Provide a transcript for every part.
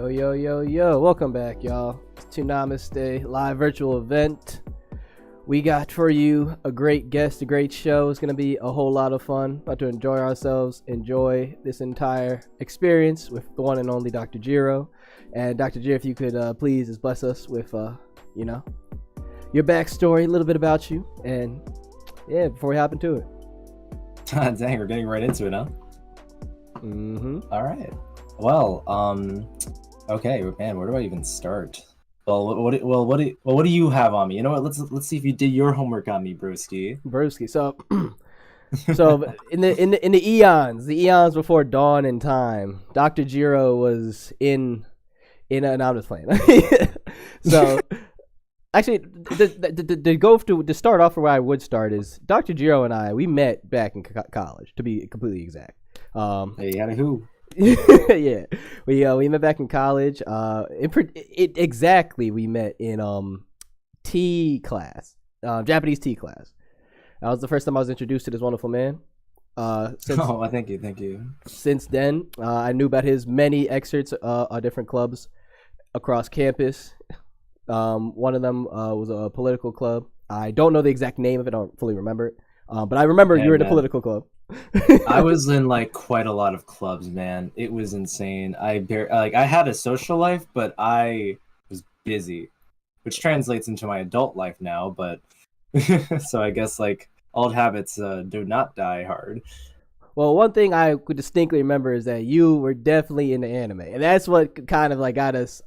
Yo, yo, yo, yo. Welcome back, y'all. It's Toonamaste live virtual event. We got for you a great guest, a great show. It's going to be a whole lot of fun. About to enjoy ourselves, enjoy this entire experience with the one and only Dr. Gerro. And Dr. Gerro, if you could please just bless us with, your backstory, a little bit about you. And yeah, before we hop into it. Dang, we're getting right into it, huh? Mm-hmm. All right. Well, okay, man, where do I even start? Well, what do you have on me? You know what? Let's see if you did your homework on me, broski. Broski. So, in the eons before dawn and time, Dr. Gerro was in no, I'm just playing. So, actually, to start off where I would start is Dr. Gerro and I, we met back in college, to be completely exact. Hey, howdy who? Yeah, we met back in college. We met in tea class, Japanese tea class. That was the first time I was introduced to this wonderful man. Thank you. Since then, I knew about his many excerpts of different clubs across campus. One of them was a political club. I don't know the exact name of it. I don't fully remember it. But I remember you were in a political club. I was in like quite a lot of clubs, man. It was insane. I had a social life, but I was busy, which translates into my adult life now. But so I guess like old habits do not die hard. Well, one thing I could distinctly remember is that you were definitely into anime, and that's what kind of like got us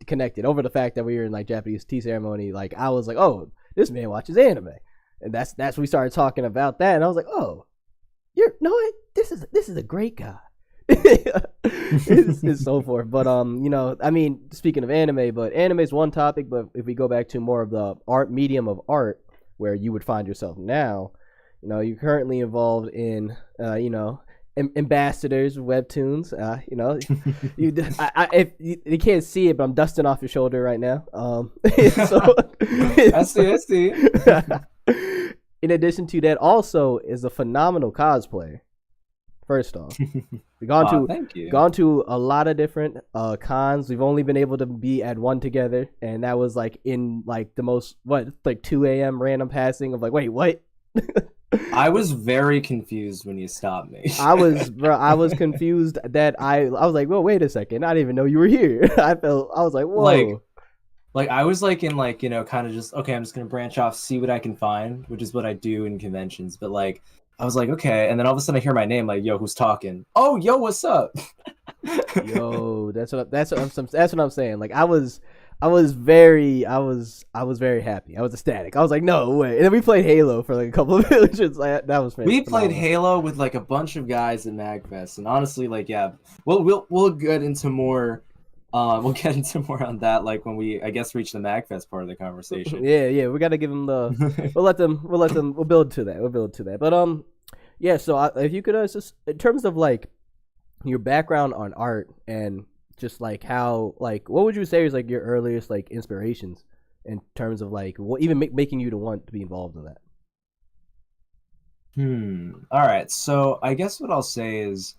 connected. Over the fact that we were in like Japanese tea ceremony, like I was like, oh, this man watches anime, and that's when we started talking about that, and I was like, oh. This is a great guy. it's so forth. But I mean, speaking of anime, but anime is one topic. But if we go back to more of the medium of art, where you would find yourself now, you're currently involved in ambassadors, Webtoons. If you can't see it, but I'm dusting off your shoulder right now. I see. In addition to that, also is a phenomenal cosplayer. First off, we've gone to a lot of different cons. We've only been able to be at one together, and that was like in like the most 2 a.m. random passing of like, wait, what? I was very confused when you stopped me. I was confused that I was like, well, wait a second, I didn't even know you were here. I was like, whoa. Like I was like in like, kind of just, okay, I'm just going to branch off, see what I can find, which is what I do in conventions. But like, I was like, okay. And then all of a sudden I hear my name, like, yo, who's talking? Oh, yo, what's up? Yo, that's what I'm saying. Like I was very happy. I was ecstatic. I was like, no way. And then we played Halo for like a couple of villages. Like, that was fantastic. We played Halo with like a bunch of guys at MagFest. And honestly, like, yeah, we'll get into more. We'll get into more on that, like when we, I guess, reach the MagFest part of the conversation. Yeah, we got to give them the. We'll build to that. But yeah. So if you could just in terms of like your background on art and just like how like what would you say is like your earliest like inspirations in terms of like what even making you to want to be involved in that. All right. So I guess what I'll say is.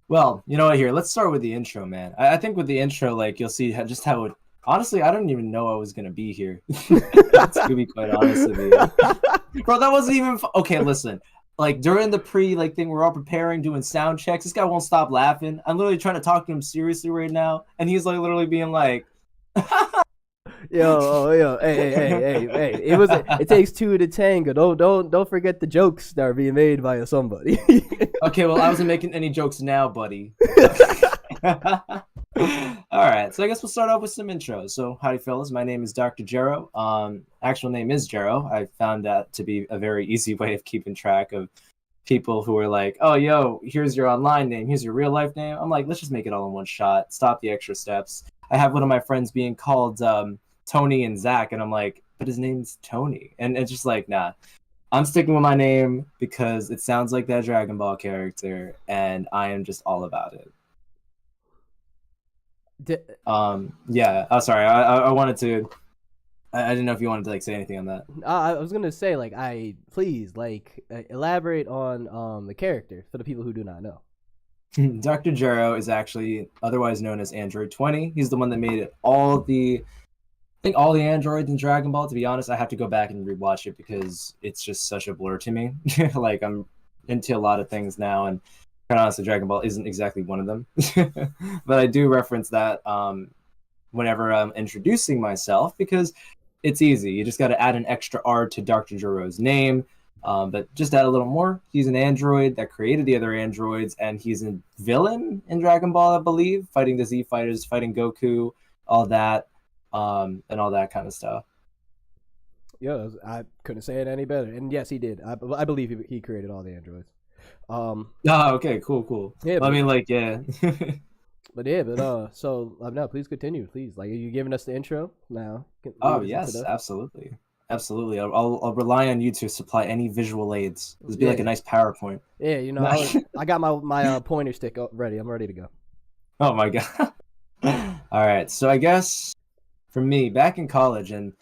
Well, you know what, here, let's start with the intro, man. I think with the intro, like, you'll see just how it... Honestly, I didn't even know I was going to be here. To be quite honest with you. Bro, that wasn't even... Okay, listen. Like, during the thing, we're all preparing, doing sound checks. This guy won't stop laughing. I'm literally trying to talk to him seriously right now. And he's, like, literally being like... Yo, hey! It takes two to tango. Don't forget the jokes that are being made by somebody. Okay, well, I wasn't making any jokes now, buddy. All right, so I guess we'll start off with some intros. So, howdy, fellas. My name is Dr. Gerro. Actual name is Gerro. I found that to be a very easy way of keeping track of people who are like, oh, yo, here's your online name, here's your real life name. I'm like, let's just make it all in one shot. Stop the extra steps. I have one of my friends being called Tony and Zach, and I'm like, but his name's Tony. And it's just like, nah. I'm sticking with my name because it sounds like that Dragon Ball character, and I am just all about it. Yeah. Oh, sorry. I wanted to. I didn't know if you wanted to like say anything on that. I was gonna say like please elaborate on the character for the people who do not know. Dr. Gerro is actually otherwise known as Android 20. He's the one that made it I think all the androids in Dragon Ball. To be honest, I have to go back and rewatch it because it's just such a blur to me. Like I'm into a lot of things now, and quite honestly, Dragon Ball isn't exactly one of them. But I do reference that whenever I'm introducing myself because it's easy. You just got to add an extra R to Dr. Gero's name. But just add a little more. He's an android that created the other androids, and he's a villain in Dragon Ball, I believe, fighting the Z Fighters, fighting Goku, all that, and all that kind of stuff. Yeah, I couldn't say it any better. And yes, he did. I believe he created all the androids. Oh, okay, cool. Yeah, I mean, like, yeah. So no, please continue, please. Like, are you giving us the intro now? Oh yes, absolutely. I'll rely on you to supply any visual aids. This would be like a nice PowerPoint. Yeah, I got my pointer stick ready. I'm ready to go. Oh my god. All right, so I guess for me, back in college, and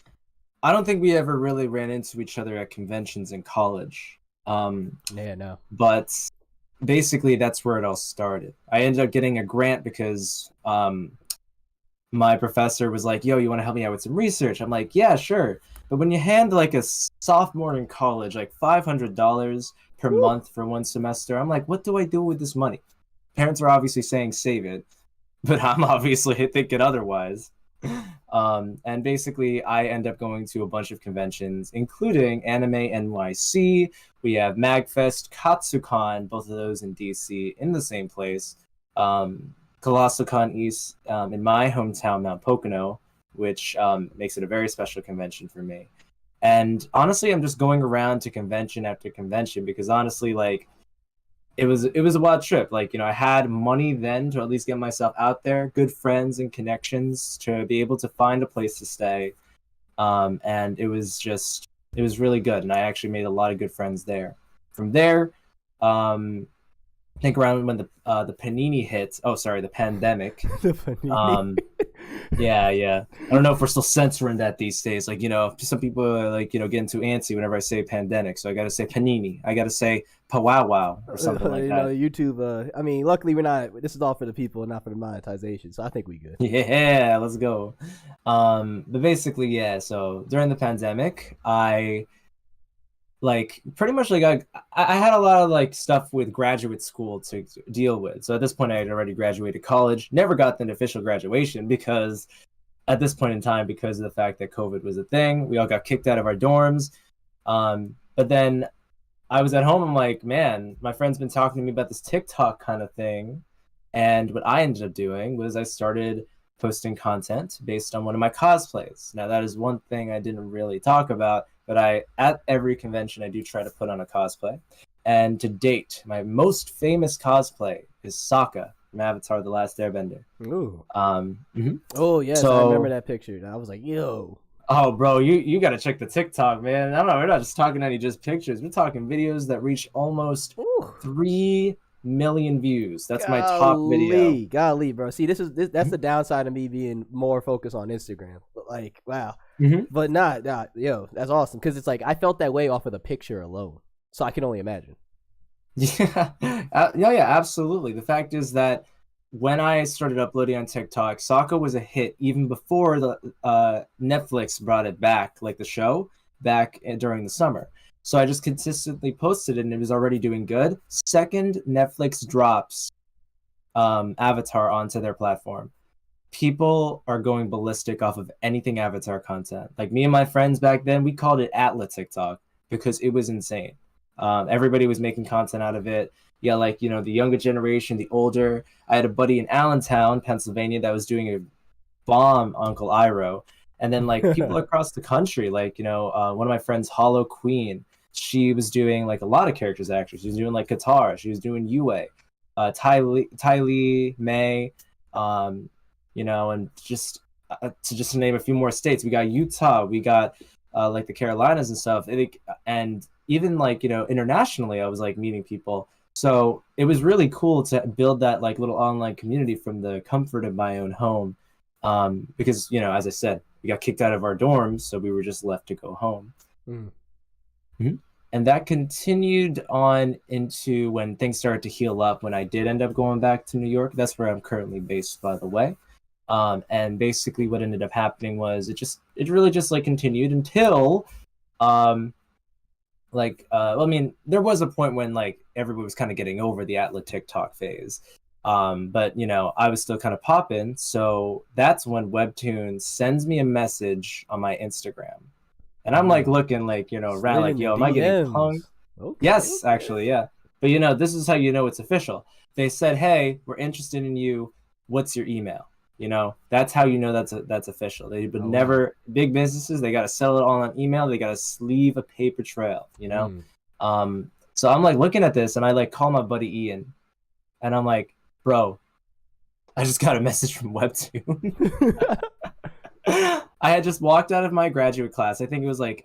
I don't think we ever really ran into each other at conventions in college. Yeah, no. But basically, that's where it all started. I ended up getting a grant because my professor was like, "Yo, you want to help me out with some research?" I'm like, "Yeah, sure." But when you hand like a sophomore in college like $500 per month for one semester, I'm like, what do I do with this money? Parents are obviously saying save it, but I'm obviously thinking otherwise. And basically, I end up going to a bunch of conventions, including Anime NYC. We have MagFest, Katsucon, both of those in DC, in the same place. ColossalCon East in my hometown, Mount Pocono, which makes it a very special convention for me. And honestly, I'm just going around to convention after convention because honestly, like, it was a wild trip. Like, I had money then to at least get myself out there, good friends and connections to be able to find a place to stay. And it was really good. And I actually made a lot of good friends there. From there, I think around when the panini hit. Oh, sorry, the pandemic. The panini. Yeah. I don't know if we're still censoring that these days. Like, some people are like, getting too antsy whenever I say pandemic. So I got to say panini. I got to say pawow or something like that. YouTube. I mean, luckily we're not. This is all for the people, not for the monetization. So I think we good. Yeah, let's go. But basically, yeah. So during the pandemic, I pretty much I had a lot of like stuff with graduate school to deal with. So at this point I had already graduated college, never got an official graduation because at this point in time, because of the fact that COVID was a thing, we all got kicked out of our dorms. But then I was at home, I'm like, man, my friend's been talking to me about this TikTok kind of thing. And what I ended up doing was I started posting content based on one of my cosplays. Now that is one thing I didn't really talk about, but at every convention I do try to put on a cosplay. And to date, my most famous cosplay is Sokka from Avatar: The Last Airbender. Ooh. Mm-hmm. Oh yes, I remember that picture. I was like, yo. Oh, bro, you got to check the TikTok, man. I don't know. We're not just talking any just pictures. We're talking videos that reach almost 3 million views. That's my top video. Golly, bro. See, that's the downside of me being more focused on Instagram. Like, wow. Mm-hmm. But yo, that's awesome because it's like I felt that way off of the picture alone, so I can only imagine. Yeah, yeah, absolutely. The fact is that when I started uploading on TikTok, Sokka was a hit even before the Netflix brought it back, like the show, back during the summer. So I just consistently posted it, and it was already doing good. Second, Netflix drops Avatar onto their platform. People are going ballistic off of anything Avatar content. Like me and my friends back then, we called it Atla TikTok because it was insane. Everybody was making content out of it. Yeah, like, the younger generation, the older. I had a buddy in Allentown, Pennsylvania, that was doing a bomb Uncle Iroh. And then, like, people across the country, like, one of my friends, Hollow Queen, she was doing, like, a lot of characters, actually. She was doing, like, Katara. She was doing Yue. Ty Lee, May, and just to name a few more states. We got Utah. We got, like, the Carolinas and stuff. And even, like, internationally, I was, like, meeting people. So it was really cool to build that like little online community from the comfort of my own home, because as I said, we got kicked out of our dorms, so we were just left to go home. Mm. Mm-hmm. And that continued on into when things started to heal up. When I did end up going back to New York, that's where I'm currently based, by the way. And basically, what ended up happening was it really just like continued until, well, I mean, there was a point when like everybody was kind of getting over the Atla TikTok phase. But you know, I was still kind of popping, so that's when Webtoons sends me a message on my Instagram. And I'm like looking like, you know, around like, yo, am I getting punked? Okay, Yes, okay. actually, yeah. But you know, this is how you know it's official. They said, "Hey, we're interested in you. What's your email?" You know, that's how you know that's official. They would never big businesses. They got to settle it all on email. They got to leave a paper trail. You know, so I'm like looking at this, and I like call my buddy Ian, and I'm like, "Bro, I just got a message from Webtoon." I had just walked out of my graduate class. I think it was like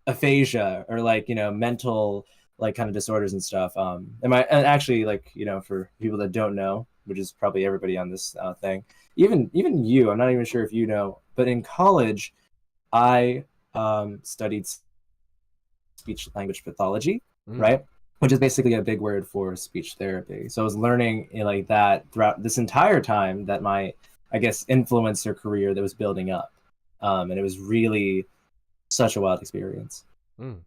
aphasia or like, you know, mental like kind of disorders and stuff. And actually, like, you know, for people that don't know, which is probably everybody on this thing, even you, I'm not even sure if you know, but in college, I studied speech language pathology, right? Which is basically a big word for speech therapy. So I was learning, you know, like that throughout this entire time that my, I guess, influencer career that was building up. And it was really such a wild experience. And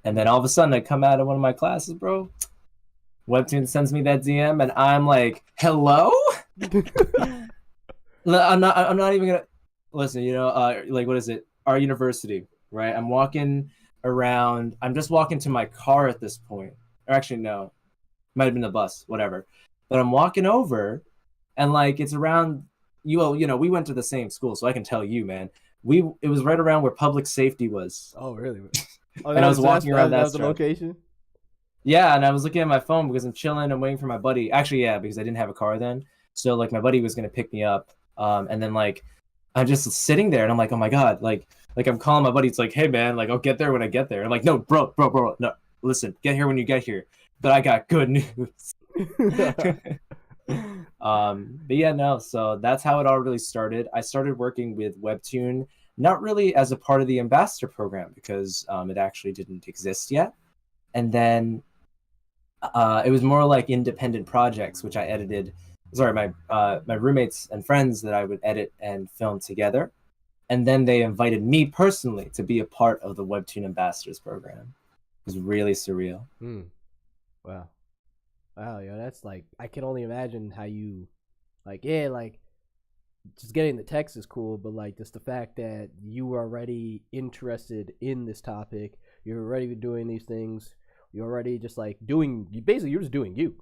then all of a sudden I come out of one of my classes, bro. Webtoon sends me that DM and I'm like, hello? I'm not even gonna listen, you know, like what is it? Our university, right? I'm walking around, I'm just walking to my car at this point. Or actually no, might have been the bus, whatever. But I'm walking over and like it's around you know, we went to the same school, so I can tell you, man. It was right around where public safety was. Oh, really? Oh, and I was walking around that the location? Yeah, and I was looking at my phone because I'm chilling and waiting for my buddy. Actually, yeah, because I didn't have a car then. So like my buddy was gonna pick me up. And then like I'm just sitting there and I'm like, oh my god, like I'm calling my buddy. It's like, hey man, like I'll get there when I get there. I'm like, no, bro, no, listen, get here when you get here. But I got good news. But yeah, no, so that's how it all really started. I started working with Webtoon not really as a part of the ambassador program because it actually didn't exist yet, and then it was more like independent projects which I edited. Sorry, my roommates and friends that I would edit and film together, and then they invited me personally to be a part of the Webtoon ambassadors program. It was really surreal. Wow. Wow, yo, that's like, I can only imagine how you, like, yeah, like, just getting the text is cool, but like, just the fact that you were already interested in this topic, you're already doing these things, you're already just like doing, basically, you're just doing you.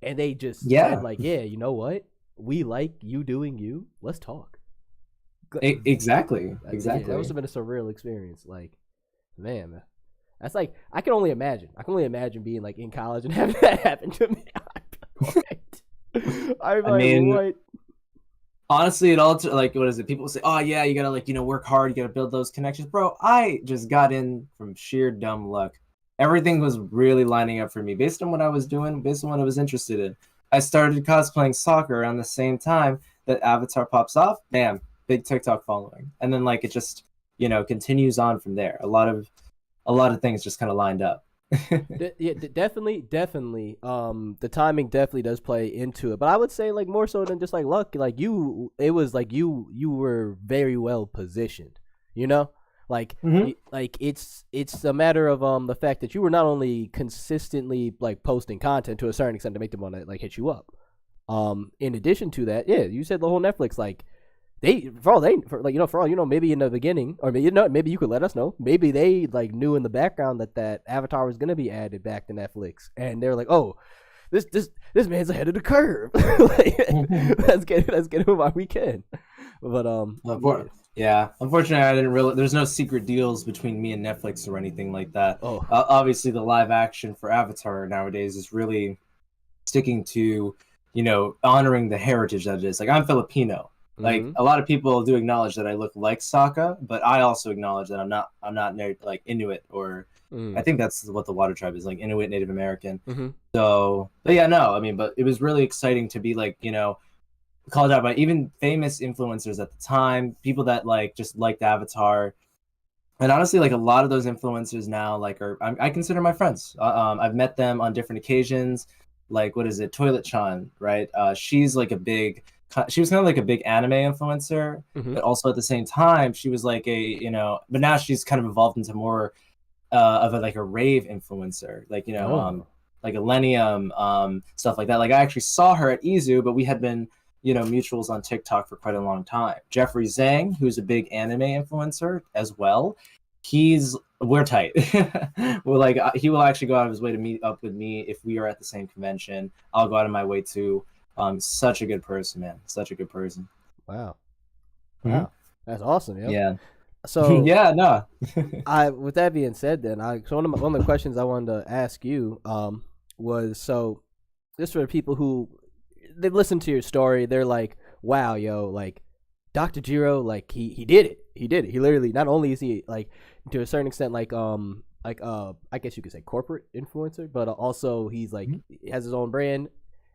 And they just said, like, yeah, you know what? We like you doing you. Let's talk. Exactly. Yeah, that must have been a surreal experience. Like, man. That's like, I can only imagine. I can only imagine being like in college and having that happen to me. I'm like, mean, what? Honestly, it all like, what is it? People say, oh yeah, you gotta like, you know, work hard, you gotta build those connections. Bro, I just got in from sheer dumb luck. Everything was really lining up for me based on what I was doing, based on what I was interested in. I started cosplaying soccer around the same time that Avatar pops off. Bam, big TikTok following, and then like it just, you know, continues on from there. A lot of things just kind of lined up. Yeah, definitely. The timing definitely does play into it, but I would say like more so than just like luck. Like it was like you were very well positioned. You know, like like it's a matter of the fact that you were not only consistently like posting content to a certain extent to make them want to like hit you up. In addition to that, yeah, you said the whole Netflix like. For all you know, maybe in the beginning, or maybe, you know, maybe you could let us know. Maybe they like knew in the background that Avatar was gonna be added back to Netflix, and they're like, "Oh, this man's ahead of the curve. Like, let's get him while we can." But yeah, unfortunately, I didn't realize there's no secret deals between me and Netflix or anything like that. Oh, obviously, the live action for Avatar nowadays is really sticking to, you know, honoring the heritage that it is. Like, I'm Filipino. Like a lot of people do acknowledge that I look like Sokka, but I also acknowledge that I'm not like Inuit or I think that's what the Water Tribe is, like Inuit Native American. So, but yeah, no, I mean, but it was really exciting to be like, you know, called out by even famous influencers at the time, people that like just liked Avatar, And honestly, like a lot of those influencers now, like I consider my friends. I've met them on different occasions. Like what is it, Toilet Chan, right? She's like she was kind of like a big anime influencer, Mm-hmm. but also at the same time, she was like but now she's kind of evolved into more of a like a rave influencer, like Oh. like Millennium, stuff like that. Like I actually saw her at Izu, but we had been mutuals on TikTok for quite a long time. Jeffrey Zhang, who's a big anime influencer as well, we're tight. We're like he will actually go out of his way to meet up with me if we are at the same convention. I'll go out of my way to. Such a good person, man. Such a good person. Wow. Mm-hmm. Wow. That's awesome, yo. Yeah. So Yeah. No. with that being said, then so one of the questions I wanted to ask you was, so this for the people who they listen to your story, they're like, wow, yo, like Dr. Gerro, like he did it. He did it. He literally, not only is he like to a certain extent like I guess you could say corporate influencer, but also he's like he has his own brand,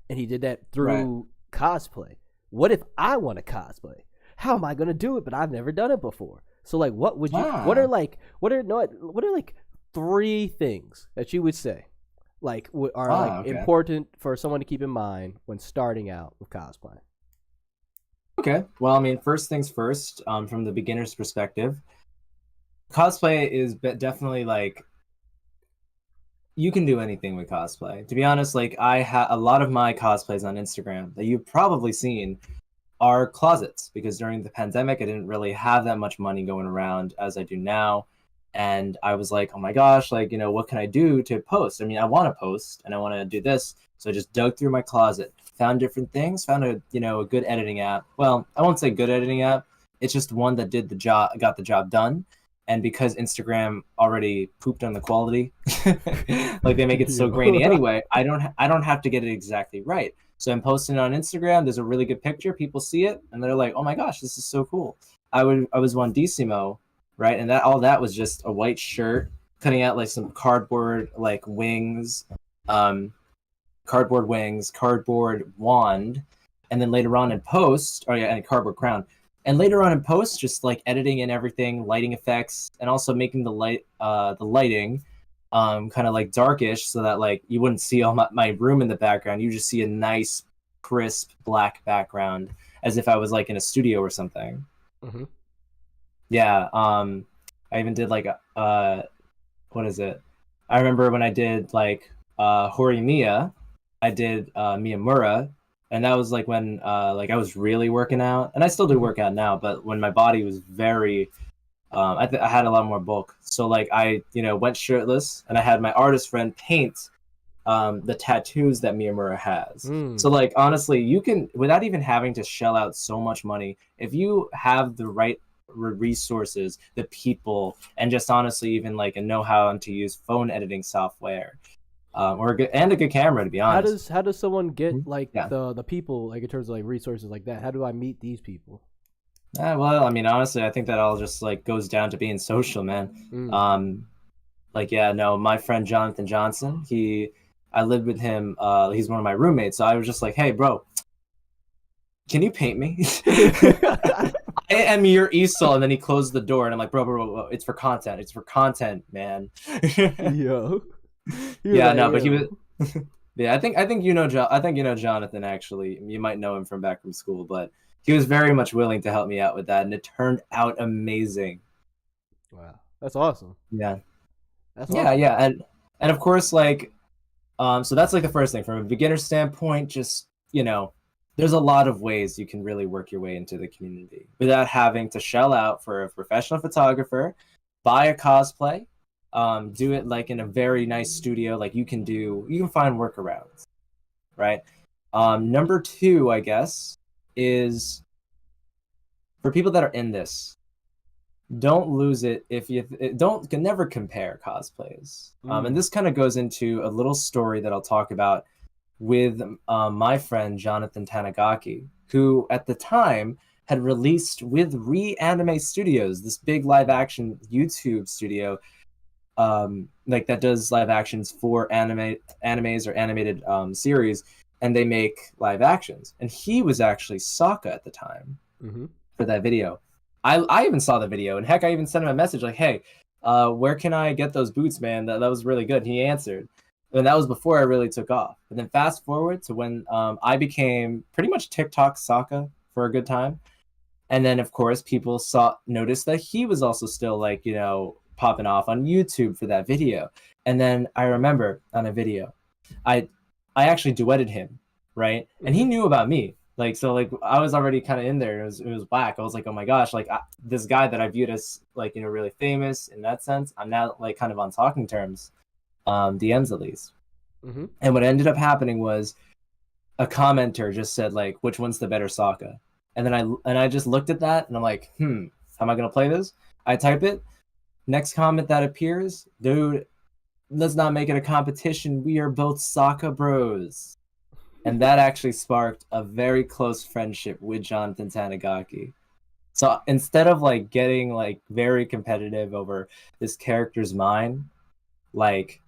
and he did that Right. through cosplay. What if I want to cosplay? How am I gonna do it? But I've never done it before. So like, what would you? What are Ah. like? What are no? What are like three things that you would say like are like Ah. Okay. important for someone to keep in mind when starting out with cosplay? Okay. Well, I mean, first things first, from the beginner's perspective, cosplay is definitely like you can do anything with cosplay. To be honest, like I have a lot of my cosplays on Instagram that you've probably seen are closets because during the pandemic, I didn't really have that much money going around as I do now. And I was like, oh my gosh, like, what can I do to post? I mean, I want to post and I want to do this. So I just dug through my closet, found different things, found a good editing app. Well, I won't say good editing app. It's just one that did the job, got the job done. And because Instagram already pooped on the quality, like they make it so grainy anyway, I don't have to get it exactly right. So I'm posting it on Instagram. There's a really good picture. People see it and they're like, "Oh my gosh, this is so cool." I was one Decimo, right? And that all that was just a white shirt, cutting out like some cardboard like wings, um, cardboard wings, cardboard wand, and then later on in post, oh yeah, and a cardboard crown. And later on in post, just like editing and everything, lighting effects, and also making the lighting kind of like darkish so that like you wouldn't see all my room in the background. You just see a nice crisp black background as if I was like in a studio or something. Mm-hmm. Yeah. I even did like what is it? I remember when I did like Horimiya, I did Miyamura, and that was like when like I was really working out, and I still do work out now, but when my body was very I had a lot more bulk. So like I, went shirtless and I had my artist friend paint the tattoos that Miyamura has. So Mm. like honestly, you can without even having to shell out so much money, if you have the right resources, the people, and just honestly even like a know-how to use phone editing software, or a good camera to be honest. How does someone get like Yeah. the people like in terms of like resources like that? How do I meet these people? Well, I mean, honestly, I think that all just like goes down to being social, man. Mm. Um, like yeah, no, my friend Jonathan Johnson, I lived with him. He's one of my roommates, so I was just like, hey, bro, can you paint me? I am your easel, and then he closed the door, and I'm like, bro, it's for content. It's for content, man. Yo, he was Yeah, like, no, but he yo. was. Yeah, I think you know Jonathan actually. You might know him from back from school, but he was very much willing to help me out with that, and it turned out amazing. Wow, that's awesome. Yeah, That's yeah, awesome. yeah, and of course, like, so that's like the first thing from a beginner standpoint. Just there's a lot of ways you can really work your way into the community without having to shell out for a professional photographer, buy a cosplay, do it like in a very nice studio. Like you can find workarounds, right? Number two, I guess, is for people that are in this, don't lose it if you don't can never compare cosplays. And Mm. this kind of goes into a little story that I'll talk about with my friend Jonathan Tanigaki, who at the time had released with Reanime Studios, this big live action YouTube studio, like that does live actions for animes or animated series, and they make live actions. And he was actually Sokka at the time Mm-hmm. for that video. I even saw the video, and heck, I even sent him a message like, "Hey, where can I get those boots, man? That was really good." And he answered, and that was before I really took off. But then fast forward to when I became pretty much TikTok Sokka for a good time, and then of course people noticed that he was also still like popping off on YouTube for that video. And then I remember on a video, I actually duetted him, right? And he knew about me. Like, so like I was already kind of in there. It was whack. I was like, oh my gosh, like this guy that I viewed as like, really famous in that sense, I'm now like kind of on talking terms, DMs at least. And what ended up happening was a commenter just said like, which one's the better Sokka? And then I just looked at that and I'm like, how am I gonna play this? I type it. Next comment that appears, dude, let's not make it a competition. We are both Sokka bros. And that actually sparked a very close friendship with Jonathan Tanigaki. So instead of like getting like very competitive over this character's mind, like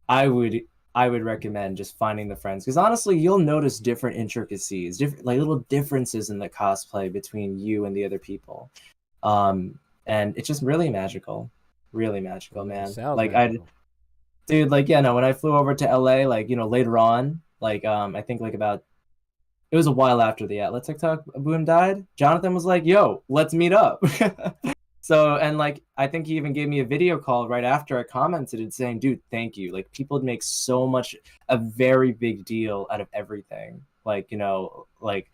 I would recommend just finding the friends, because honestly you'll notice different intricacies, different like little differences in the cosplay between you and the other people. And it's just really magical, man. Like magical. Dude, like when I flew over to LA, like later on, like I think like it was a while after the Atlas TikTok boom died, Jonathan was like, yo, let's meet up. So, and like I think he even gave me a video call right after I commented and saying, dude, thank you. Like people make so much a very big deal out of everything. Like like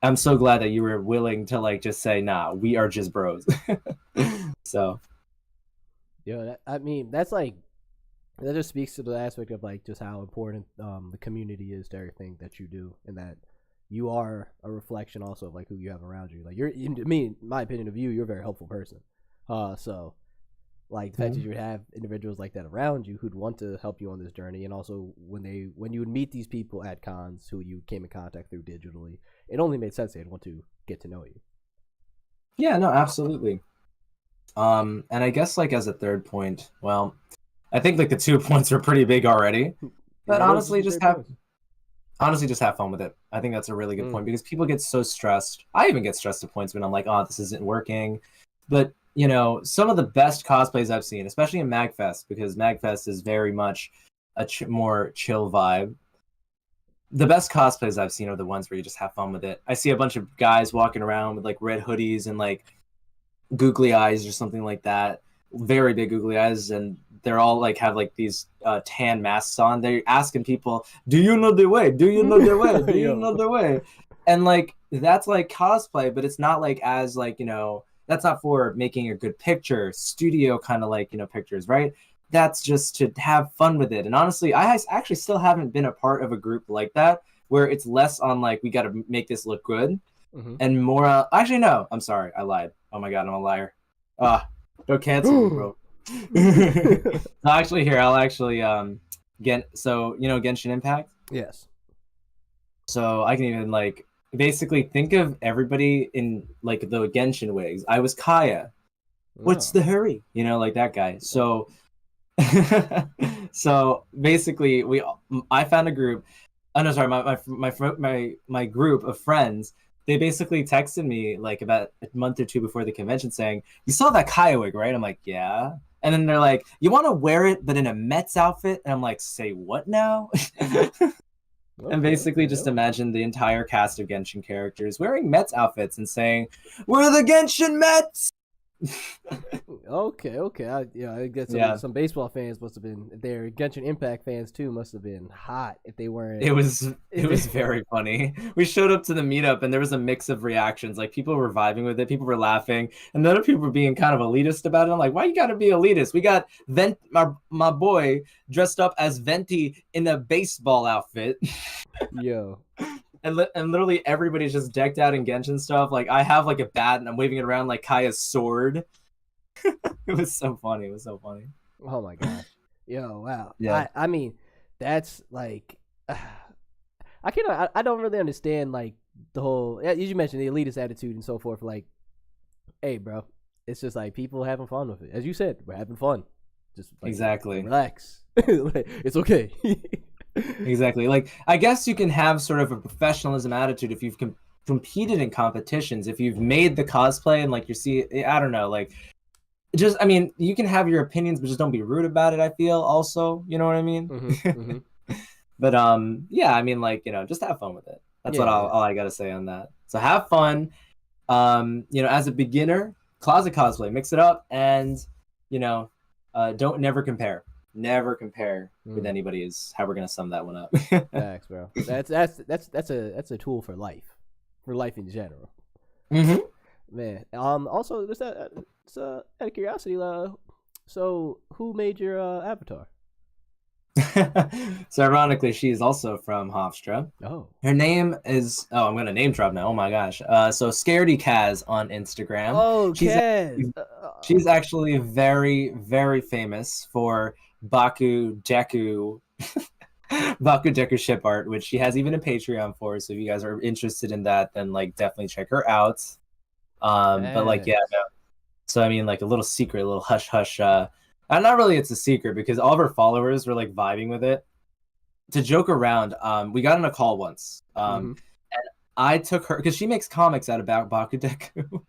I'm so glad that you were willing to like just say, nah, we are just bros. So I mean that's like, that just speaks to the aspect of like just how important the community is to everything that you do, and that you are a reflection also of like who you have around you. Like in my opinion of you, you're a very helpful person. So like the fact that you would have individuals like that around you who'd want to help you on this journey, and also when you would meet these people at cons who you came in contact through digitally, it only made sense they'd want to get to know you. Yeah, no, absolutely. And I guess like as a third point, well, I think like the 2 points are pretty big already, but honestly, just have fun with it. I think that's a really good point, because people get so stressed. I even get stressed at points when I'm like, oh, this isn't working. But some of the best cosplays I've seen, especially in MagFest, because MagFest is very much a more chill vibe. The best cosplays I've seen are the ones where you just have fun with it. I see a bunch of guys walking around with like red hoodies and like googly eyes or something like that, very big googly eyes, and they're all like have like these tan masks on. They're asking people, do you know the way? Do you know the way? Do you know the way? And like that's like cosplay, but it's not like as like that's not for making a good picture, studio kind of like pictures, right? That's just to have fun with it. And honestly, I actually still haven't been a part of a group like that, where it's less on like we got to make this look good, and more actually no, I'm sorry, I lied. Oh my god, I'm a liar. Don't cancel me, bro. Actually, here I'll actually Genshin Impact. Yes. So I can even like basically think of everybody in like the Genshin wigs. I was Kaya. What's the hurry? Like that guy. So so basically I found a group. Oh no, sorry, my group of friends. They basically texted me like about a month or two before the convention saying, you saw that Kaya wig, right? I'm like, yeah. And then they're like, you want to wear it, but in a Mets outfit? And I'm like, say what now? And basically just imagine the entire cast of Genshin characters wearing Mets outfits and saying, we're the Genshin Mets! Okay. I guess some baseball fans must have been, they're Genshin Impact fans too, must have been hot if they weren't. It was very funny. We showed up to the meetup and there was a mix of reactions. Like people were vibing with it, people were laughing, and other people were being kind of elitist about it. I'm like, why you gotta be elitist? We got my boy dressed up as Venti in a baseball outfit. Yo. And literally everybody's just decked out in Genshin stuff. Like I have like a bat and I'm waving it around like Kaya's sword. It was so funny. Oh my gosh. Yo, wow. Yeah. I mean, that's like, I don't really understand like the whole, as you mentioned, the elitist attitude and so forth. Like, hey, bro, it's just like people having fun with it. As you said, we're having fun. Just like, exactly. Relax. It's okay. Exactly. Like I guess you can have sort of a professionalism attitude if you've competed in competitions, if you've made the cosplay and like you see, I don't know, like just, I mean, you can have your opinions, but just don't be rude about it. I feel also, you know what I mean? But yeah, I mean, like, you know, just have fun with it. That's all I gotta say on that. So have fun. You know, as a beginner, closet cosplay, mix it up, and you know, don't never compare. Never compare with anybody is how we're gonna sum that one up. Facts, bro. That's a tool for life in general. Man. Also, just out of curiosity, so who made your avatar? So ironically, she's also from Hofstra. Oh. Her name is I'm gonna name drop now. Oh my gosh. So Scaredy Kaz on Instagram. Oh, Kaz. She's actually very, very famous for Baku Deku ship art, which she has even a Patreon for. So if you guys are interested in that, then like definitely check her out. But like, yeah, no. So I mean, like a little secret, a little hush hush. Not really, it's a secret because all of her followers were like vibing with it. To joke around, we got on a call once, and I took her because she makes comics out about Baku Deku.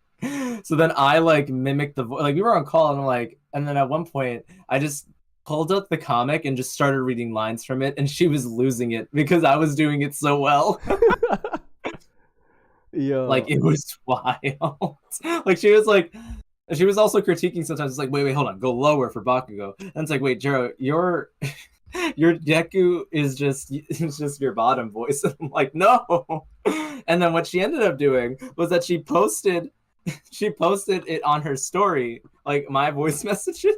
So then I like mimicked the voice. Like we were on call, and I'm like, and then at one point I just pulled up the comic and just started reading lines from it, and she was losing it because I was doing it so well. Yo. Like it was wild. Like she was also critiquing sometimes. It's like, wait, hold on, go lower for Bakugo. And it's like, wait, Gerro, your Deku is just your bottom voice. And I'm like, no. And then what she ended up doing was that she posted it on her story, like my voice messages.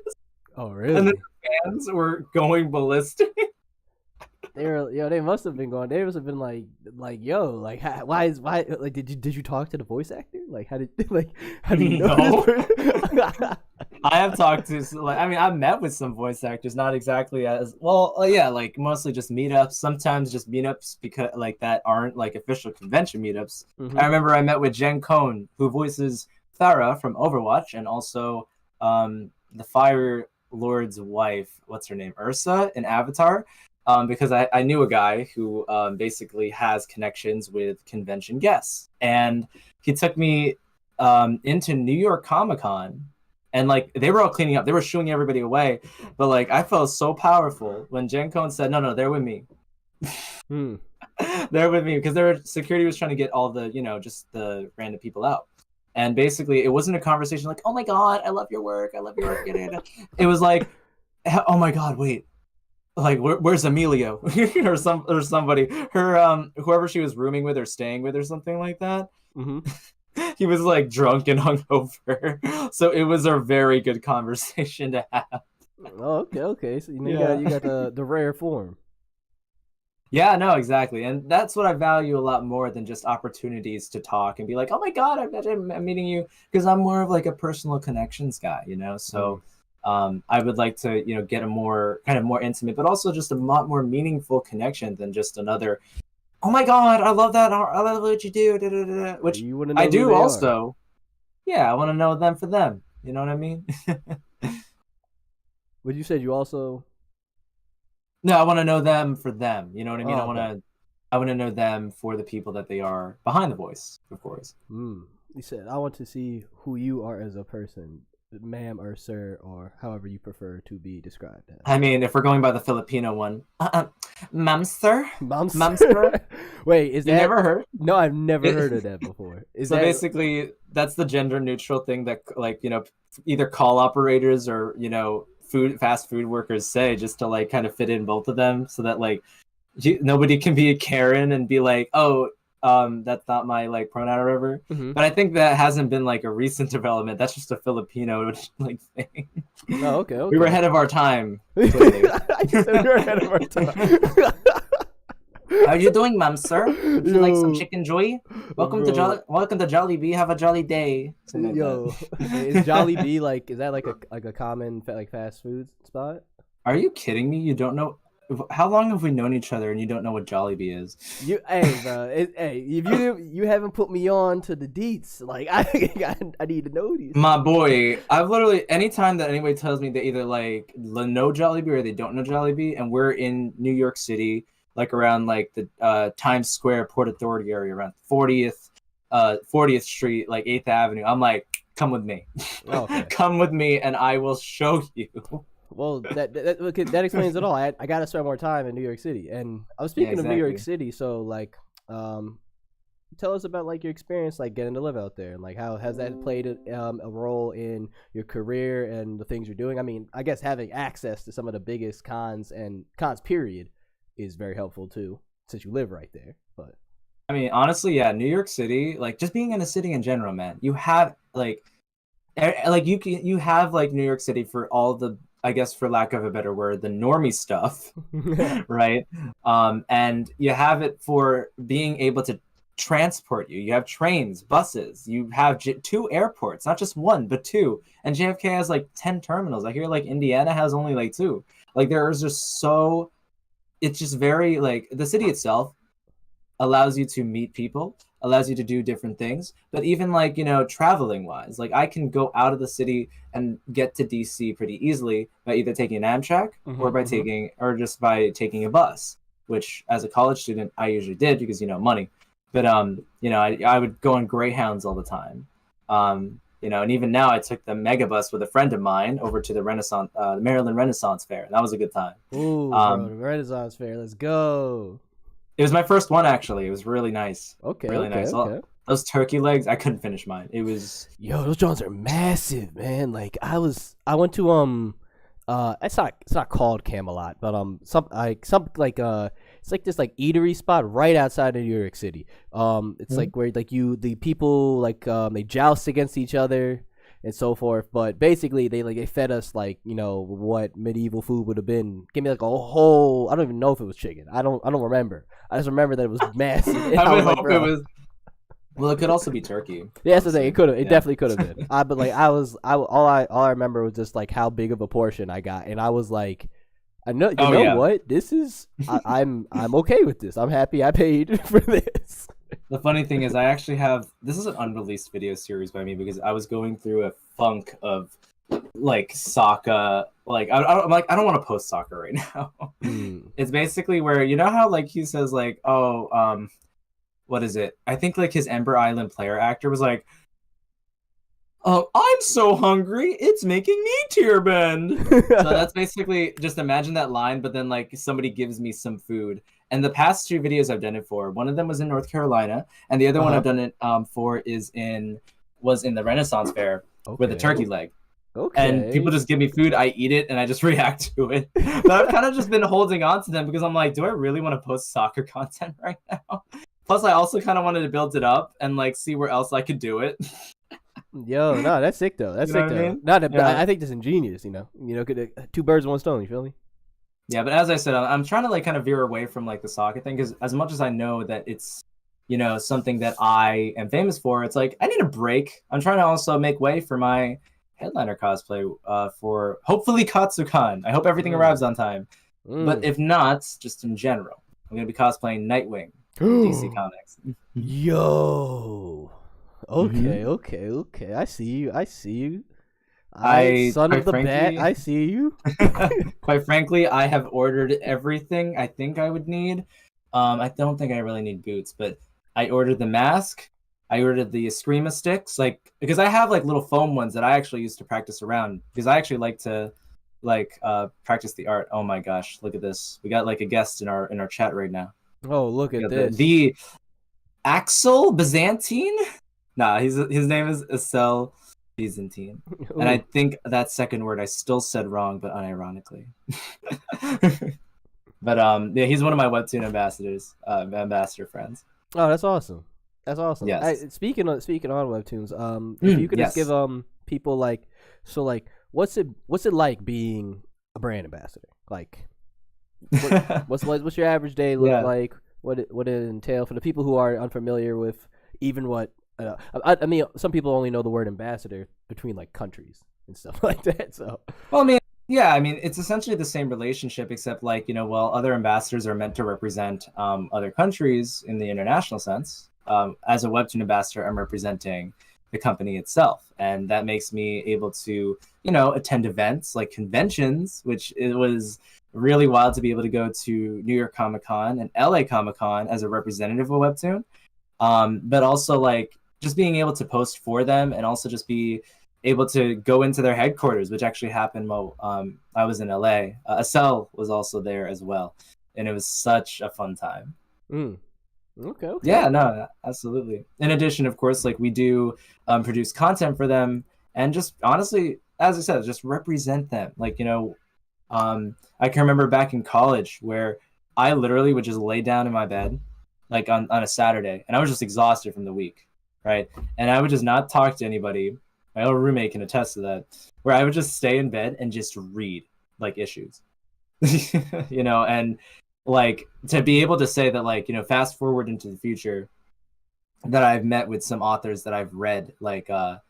Oh, really? And then the fans were going ballistic. They must have been going. They must have been like, yo, like, why, like, did you talk to the voice actor? Like, how do you know? No. I have talked to, like, I mean, I've met with some voice actors, not exactly as well. Yeah, like mostly just meetups. Sometimes just meetups because like that aren't like official convention meetups. I remember I met with Jen Cohn, who voices Thara from Overwatch, and also the Fire Lord's wife. What's her name? Ursa in Avatar. Because I knew a guy who basically has connections with convention guests. And he took me into New York Comic-Con. And, like, they were all cleaning up. They were shooing everybody away. But, like, I felt so powerful when Jen Cohn said, no, they're with me. They're with me. Because security was trying to get all the, you know, just the random people out. And basically, it wasn't a conversation like, oh, my God, I love your work. I love your work. It was like, oh, my God, wait. Like where's Emilio or somebody, her whoever she was rooming with or staying with or something like that. He was like drunk and hungover, so it was a very good conversation to have. Oh, okay. So you got the rare form. Yeah, no, exactly, and that's what I value a lot more than just opportunities to talk and be like, oh my God, I'm meeting you, because I'm more of like a personal connections guy, you know. So. I would like to, you know, get a more intimate, but also just a lot more meaningful connection than just another. Oh my God, I love that! I love what you do. Which I do also. Yeah, I want to know them for them. You know what I mean? But you said you also. No, I want to know them for them. You know what I mean? I want to know them for the people that they are behind the voice, of course. You said I want to see who you are as a person. Ma'am or sir, or however you prefer to be described as. I mean, if we're going by the Filipino one, Mamster? Mamster? Wait, is that... You never heard? No, I've never heard of that before. Basically, that's the gender neutral thing that, like, you know, either call operators or, you know, fast food workers say, just to, like, kind of fit in both of them, so that, like, nobody can be a Karen and be like, oh, that's not my like pronoun or whatever. But I think that hasn't been like a recent development. That's just a Filipino like thing. Oh, okay. We were ahead of our time. I said we were ahead of our time. How are you doing, ma'am, sir? Would you like some chicken joy? Welcome to Jollibee. Have a jolly day. Yo, is Jollibee like? Is that like a common like fast food spot? Are you kidding me? You don't know? How long have we known each other and you don't know what Jollibee is? Hey, bro. If you haven't put me on to the deets, like I need to know these. My boy, I've literally, anytime that anybody tells me they either like know Jollibee or they don't know Jollibee, and we're in New York City, like around like the Times Square Port Authority area, around 40th 40th Street, like 8th Avenue. I'm like, come with me. Okay. Come with me and I will show you. Well, that explains it all. I got to spend more time in New York City. And I was speaking of New York City, so like, tell us about like your experience, like getting to live out there, and like how has that played a role in your career and the things you're doing. I mean, I guess having access to some of the biggest cons period is very helpful too, since you live right there. But I mean, honestly, yeah, New York City, like just being in a city in general, man, you have like you have like New York City for all the, I guess for lack of a better word, the normie stuff, right? And you have it for being able to transport you. You have trains, buses, you have 2 airports, not just 1 but 2, and JFK has like 10 terminals. I hear like Indiana has only like 2. Like there's just so, it's just very like, the city itself allows you to meet people, allows you to do different things. But even like, you know, traveling wise, like I can go out of the city and get to DC pretty easily by either taking an Amtrak or by just by taking a bus, which as a college student I usually did because, you know, money. But you know, I would go on Greyhounds all the time. You know, and even now I took the megabus with a friend of mine over to the Maryland Renaissance Fair, and that was a good time. Ooh, bro, the Renaissance Fair, let's go. It was my first one, actually. It was really nice. Okay, really nice. Okay. Those turkey legs, I couldn't finish mine. It was, yo, those Jones are massive, man. Like I went to it's not called Camelot, but it's like this like eatery spot right outside of New York City. It's like where like the people like they joust against each other and so forth. But basically they fed us like, you know, what medieval food would have been. Give me like a whole, I don't even know if it was chicken. I don't remember. I just remember that it was massive. I would hope it was. Well, it could also be turkey. Yeah, that's the thing. It could have. It definitely could have been. But like all I remember was just like how big of a portion I got, and I was like, I know, what? This is. I'm okay with this. I'm happy I paid for this. The funny thing is, I actually have, this is an unreleased video series by me because I was going through a funk of like Sokka. Like I'm like, I don't want to post Sokka right now. It's basically where, you know how like he says like, oh, what is it? I think like his Ember Island player actor was like, oh, I'm so hungry, it's making me tear bend. So that's basically, just imagine that line, but then like somebody gives me some food. And the past 2 videos I've done it for, one of them was in North Carolina, and the other one I've done it for was in the Renaissance Fair with a turkey leg. Okay. And people just give me food, I eat it, and I just react to it. But I've kind of just been holding on to them because I'm like, do I really want to post soccer content right now? Plus, I also kind of wanted to build it up and like see where else I could do it. Yo, no, that's sick though. That's sick though. I mean? I think that's ingenious. You know, 2 birds, 1 stone. You feel me? Yeah, but as I said, I'm trying to like kind of veer away from like the soccer thing because as much as I know that it's, you know, something that I am famous for, it's like I need a break. I'm trying to also make way for my headliner cosplay for hopefully Katsucon. I hope everything arrives on time. But if not, just in general, I'm gonna be cosplaying Nightwing, DC Comics. Yo. Okay. I see you. Son of the bat, I see you. Quite frankly, I have ordered everything I think I would need. I don't think I really need boots, but I ordered the mask. I ordered the Eskrima sticks, like because I have like little foam ones that I actually use to practice around because I actually like to practice the art. Oh my gosh, look at this. We got like a guest in our chat right now. Oh, look at this. The Axel Byzantine? Nah, his name is Axel Byzantine. And I think that second word I still said wrong, but unironically. But yeah, he's one of my Webtoon ambassador friends. Oh, that's awesome. That's awesome. Yes. Speaking on Webtoons, if you could just give people like, so like what's it like being a brand ambassador? Like what's your average day look like? What it entail for the people who are unfamiliar with even what I mean, some people only know the word ambassador between like countries and stuff like that. So, well, I mean, yeah, I mean, it's essentially the same relationship, except like, you know, well, other ambassadors are meant to represent other countries in the international sense. As a Webtoon ambassador, I'm representing the company itself, and that makes me able to, you know, attend events like conventions, which it was really wild to be able to go to New York Comic Con and LA Comic Con as a representative of Webtoon. but also like just being able to post for them, and also just be able to go into their headquarters, which actually happened while I was in LA. Acel was also there as well, and it was such a fun time. Okay. Yeah, no, absolutely. In addition, of course, like we do produce content for them, and just honestly, as I said, just represent them. Like, I can remember back in college where I literally would just lay down in my bed, like on a Saturday, and I was just exhausted from the week, right? And I would just not talk to anybody. My old roommate can attest to that, where I would just stay in bed and just read like issues, and like to be able to say that, like, fast forward into the future, that I've met with some authors that I've read, like the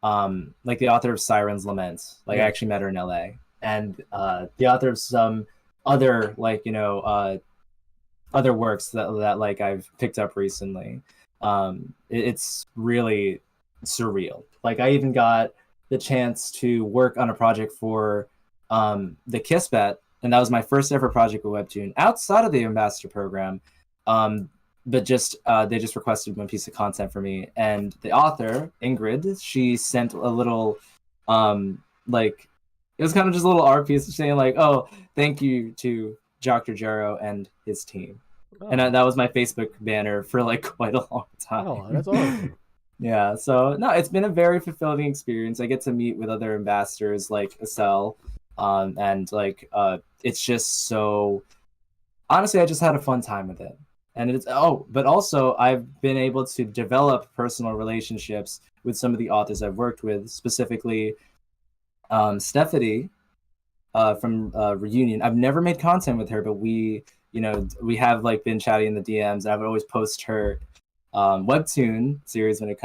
author of Siren's Lament. Like, I actually met her in LA, and the author of some other, like, other works that like I've picked up recently. It's really surreal. Like, I even got the chance to work on a project for the Kismet, and that was my first ever project with Webtoon outside of the ambassador program. But just they just requested one piece of content for me, and the author Ingrid, she sent a little like, it was kind of just a little art piece saying like, oh, thank you to Dr. Gerro and his team. And that was my Facebook banner for like quite a long time. Oh, that's awesome. Yeah, so no, it's been a very fulfilling experience. I get to meet with other ambassadors like Acel, and like it's just so, honestly, I just had a fun time with it. And it's but also I've been able to develop personal relationships with some of the authors I've worked with, specifically Stephanie from Reunion. I've never made content with her, but we have like been chatting in the DMs, and I would always post her Webtoon series when it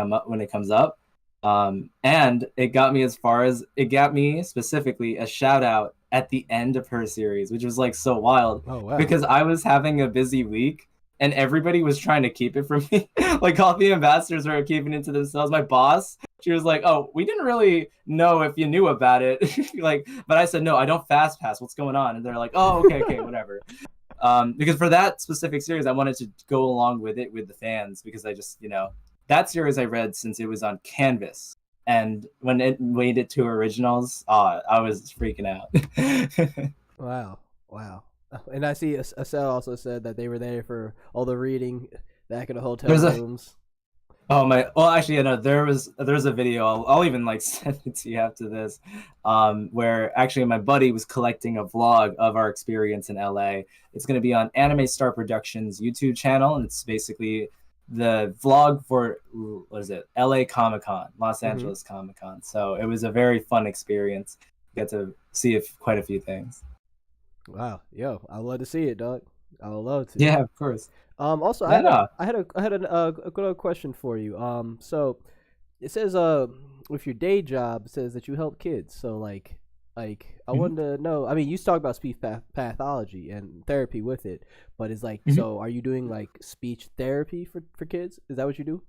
comes up. And it got me specifically a shout out at the end of her series, which was like so wild. Oh, wow. Because I was having a busy week and everybody was trying to keep it from me. Like, all the ambassadors were keeping it to themselves. My boss, she was like, oh, we didn't really know if you knew about it. Like, but I said, no, I don't fast pass. What's going on? And they're like, oh, okay, whatever. Because for that specific series, I wanted to go along with it with the fans, because I just, that series I read since it was on Canvas. And when it made it to originals, I was freaking out. Wow. And I see Acel also said that they were there for all the reading back in the hotel rooms. Oh my! Well, actually, there's a video. I'll even like send it to you after this, where actually my buddy was collecting a vlog of our experience in LA. It's going to be on Anime Star Productions YouTube channel, and it's basically the vlog for, what is it, LA Comic Con, Los Angeles Comic Con. So it was a very fun experience. Get to see quite a few things. Wow, yo, I'd love to see it, dog. I would love to. Yeah, of course. Also, I had a good question for you. So it says with your day job, it says that you help kids. So like I wanted to know. I mean, you talk about speech pathology and therapy with it, but it's like, so are you doing like speech therapy for kids? Is that what you do?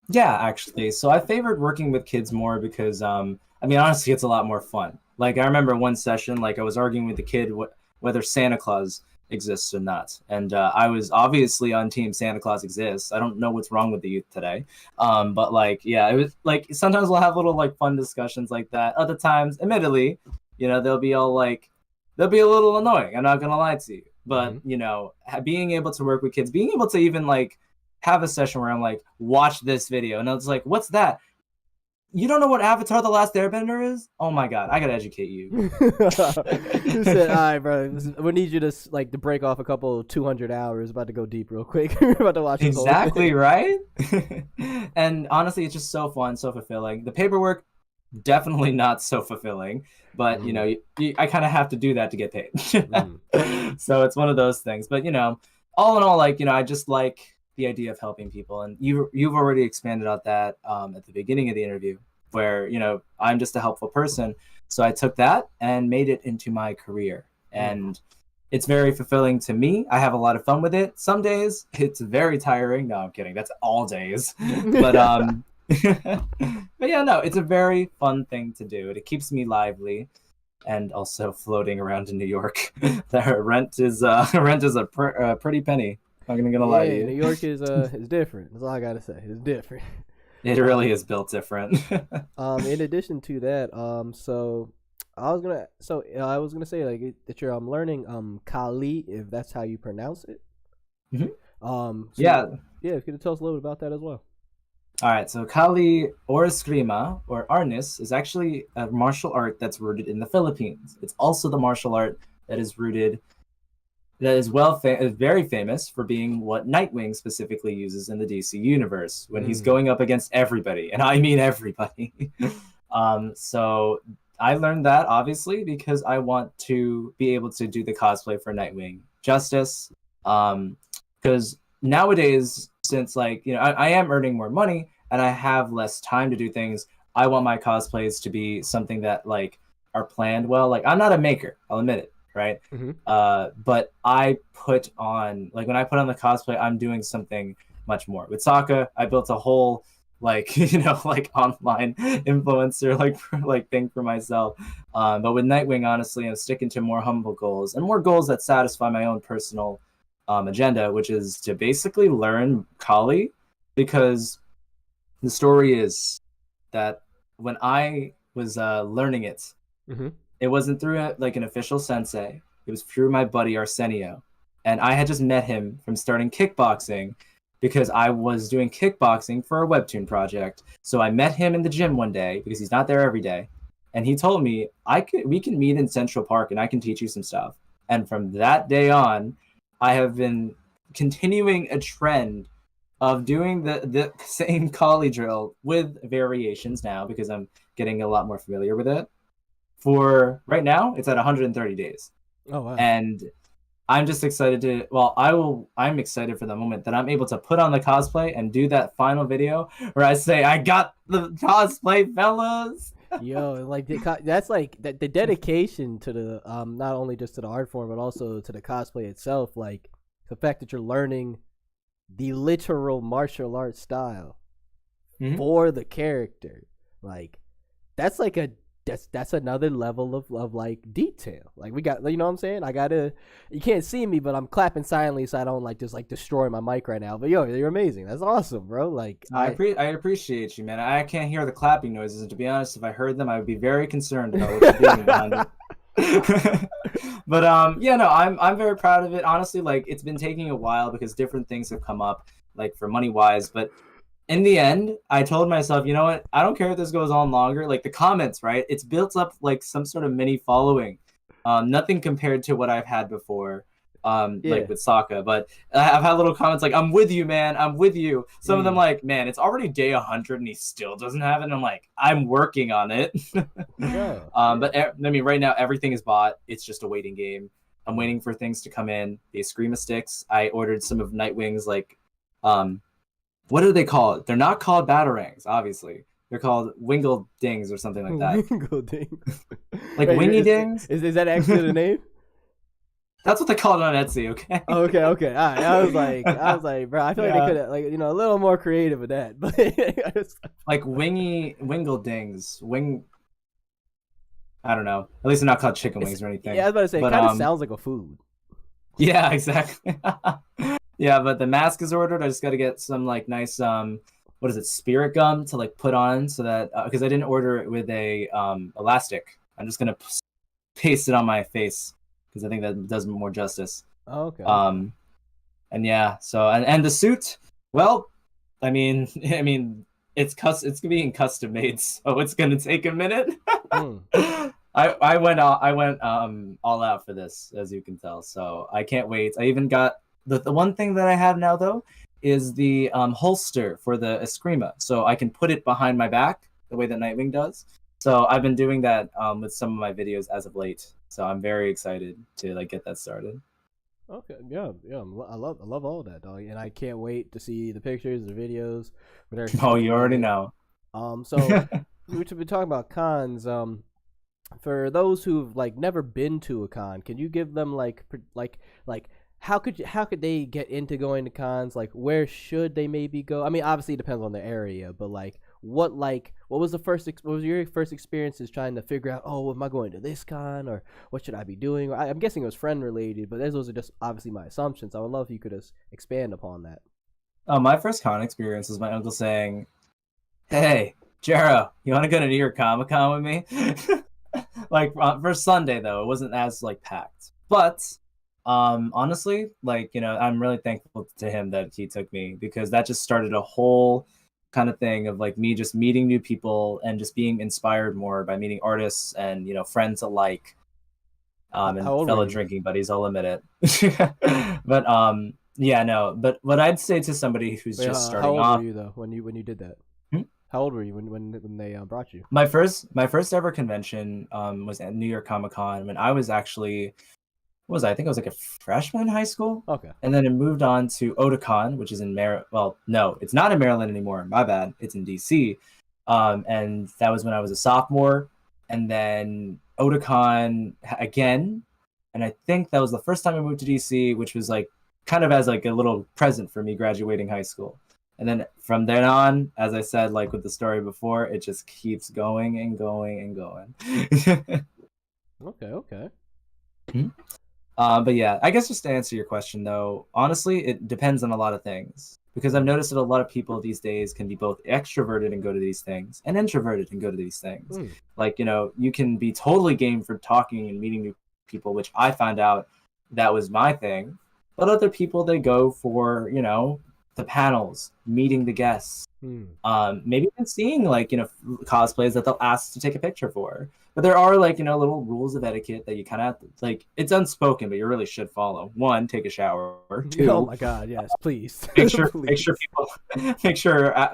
Yeah, actually. So I favored working with kids more because I mean, honestly, it's a lot more fun. Like, I remember one session, like I was arguing with the kid whether Santa Claus exists or not, and I was obviously on team Santa Claus exists. I don't know what's wrong with the youth today, but like, yeah, it was like, sometimes we'll have little like fun discussions like that. Other times, admittedly, they'll be a little annoying, I'm not gonna lie to you, but being able to work with kids, being able to even like have a session where I'm like, watch this video, and I was like, what's that? You don't know what Avatar: The Last Airbender is? Oh my god, I gotta educate you. You said, all right, bro, we need you to like to break off a couple 200 hours. About to go deep real quick. We're about to watch this exactly, right? And honestly, it's just so fun, so fulfilling. The paperwork, definitely not so fulfilling, but I kind of have to do that to get paid. So it's one of those things. But all in all, like, I just like the idea of helping people, and you've already expanded on that at the beginning of the interview, where I'm just a helpful person. So I took that and made it into my career, and it's very fulfilling to me. I have a lot of fun with it. Some days it's very tiring. No, I'm kidding. That's all days. But but yeah, no, it's a very fun thing to do. It keeps me lively, and also floating around in New York. The rent is a pretty penny. Not gonna lie to you. New York is different. That's all I gotta say. It's different. It really is built different. In addition to that, I was gonna say like that you're learning Kali, if that's how you pronounce it. Mhm. Yeah, can you tell us a little bit about that as well? All right, so Kali or Eskrima or Arnis is actually a martial art that's rooted in the Philippines. It's also the martial art that is very famous for being what Nightwing specifically uses in the DC universe when he's going up against everybody, and I mean everybody. So I learned that obviously because I want to be able to do the cosplay for Nightwing justice. Because nowadays, since I am earning more money and I have less time to do things, I want my cosplays to be something that like are planned well. Like I'm not a maker, I'll admit it, right? But I put on when I put on the cosplay, I'm doing something much more. With Sokka, I built a whole online influencer thing for myself. But with Nightwing, honestly, I'm sticking to more humble goals and more goals that satisfy my own personal agenda, which is to basically learn Kali, because the story is that when I was learning it, it wasn't through an official sensei. It was through my buddy Arsenio, and I had just met him from starting kickboxing because I was doing kickboxing for a Webtoon project. So I met him in the gym one day because he's not there every day, and he told me we can meet in Central Park and I can teach you some stuff. And from that day on, I have been continuing a trend of doing the same Kali drill with variations now because I'm getting a lot more familiar with it. For right now, it's at 130 days. Oh wow! And I'm just excited I'm excited for the moment that I'm able to put on the cosplay and do that final video where I say, "I got the cosplay, fellas." Yo, that's like the dedication to the not only just to the art form but also to the cosplay itself. Like the fact that you're learning the literal martial arts style for the character, like that's like that's another level of like detail. Like we got, you know what I'm saying? You can't see me, but I'm clapping silently so I don't just destroy my mic right now. But yo, you're amazing. That's awesome, bro. Like I appreciate you, man. I can't hear the clapping noises, and to be honest, if I heard them, I would be very concerned about what you're doing behind it. But I'm very proud of it. Honestly, it's been taking a while because different things have come up, for money wise, but in the end, I told myself, you know what? I don't care if this goes on longer. Like the comments, right? It's built up some sort of mini following. Nothing compared to what I've had before, with Sokka. But I've had little comments like, "I'm with you, man. I'm with you." Some of them man, it's already day 100 and he still doesn't have it. And I'm like, I'm working on it. But I mean, right now everything is bought. It's just a waiting game. I'm waiting for things to come in. The Eskrima sticks. I ordered some of Nightwing's what do they call it? They're not called batarangs, obviously. They're called wingle dings or something like that. Wingle dings. Wingy dings? Is that actually the name? That's what they call it on Etsy, okay? Okay. All right. I was like, bro, I feel like they could have, a little more creative with that. But wingle dings. I don't know. At least they're not called chicken wings or anything. Yeah, I was about to say, it kind of sounds like a food. Yeah, exactly. Yeah, but the mask is ordered. I just got to get some nice what is it, spirit gum to put on so that because I didn't order it with a elastic. I'm just gonna paste it on my face because I think that does more justice. Oh, okay. And yeah, so and the suit. Well, I mean, it's being custom made, so it's gonna take a minute. I went all out for this, as you can tell. So I can't wait. I even got the one thing that I have now though is the holster for the Eskrima, so I can put it behind my back the way that Nightwing does. So I've been doing that with some of my videos as of late. So I'm very excited to get that started. Okay, yeah, I love all that, dog, and I can't wait to see the pictures, the videos. Oh, you already know. So we've been talking about cons. For those who've never been to a con, can you give them how could they get into going to cons? Where should they maybe go? I mean, obviously it depends on the area, but what was what was your first experiences trying to figure out, oh, am I going to this con, or what should I be doing? I'm guessing it was friend related, but those are just obviously my assumptions. I would love if you could just expand upon that. My first con experience was my uncle saying, "Hey, Gerro, you want to go to New York Comic Con with me?" Like for Sunday though, it wasn't as like packed. But honestly, like, you know, I'm really thankful to him that he took me, because that just started a whole kind of thing of like me just meeting new people and just being inspired more by meeting artists and, you know, friends alike. And fellow drinking buddies, I'll admit it. But yeah, no. But what I'd say to somebody who's just starting off, how old were you though when you did that? How old were you when they brought you? My first ever convention was at New York Comic Con when I was actually, what was I? I think I was like a freshman in high school. Okay. And then it moved on to Otakon, which is in well, no, it's not in Maryland anymore. My bad. It's in DC. And that was when I was a sophomore. And then Otakon again. And I think that was the first time I moved to DC, which was like kind of as like a little present for me graduating high school. And then from then on, as I said, like with the story before, it just keeps going and going and going. Okay. Mm-hmm. But yeah, I guess just to answer your question though, honestly, it depends on a lot of things, because I've noticed that a lot of people these days can be both extroverted and go to these things and introverted and go to these things. Like, you know, you can be totally game for talking and meeting new people, which I found out that was my thing. But other people, they go for, you know, the panels, meeting the guests, maybe even seeing like, you know, cosplays that they'll ask to take a picture for. But there are like, you know, little rules of etiquette that you kind of have to, like, it's unspoken, but you really should follow. 1, take a shower. 2, oh my God, yes, please. Make sure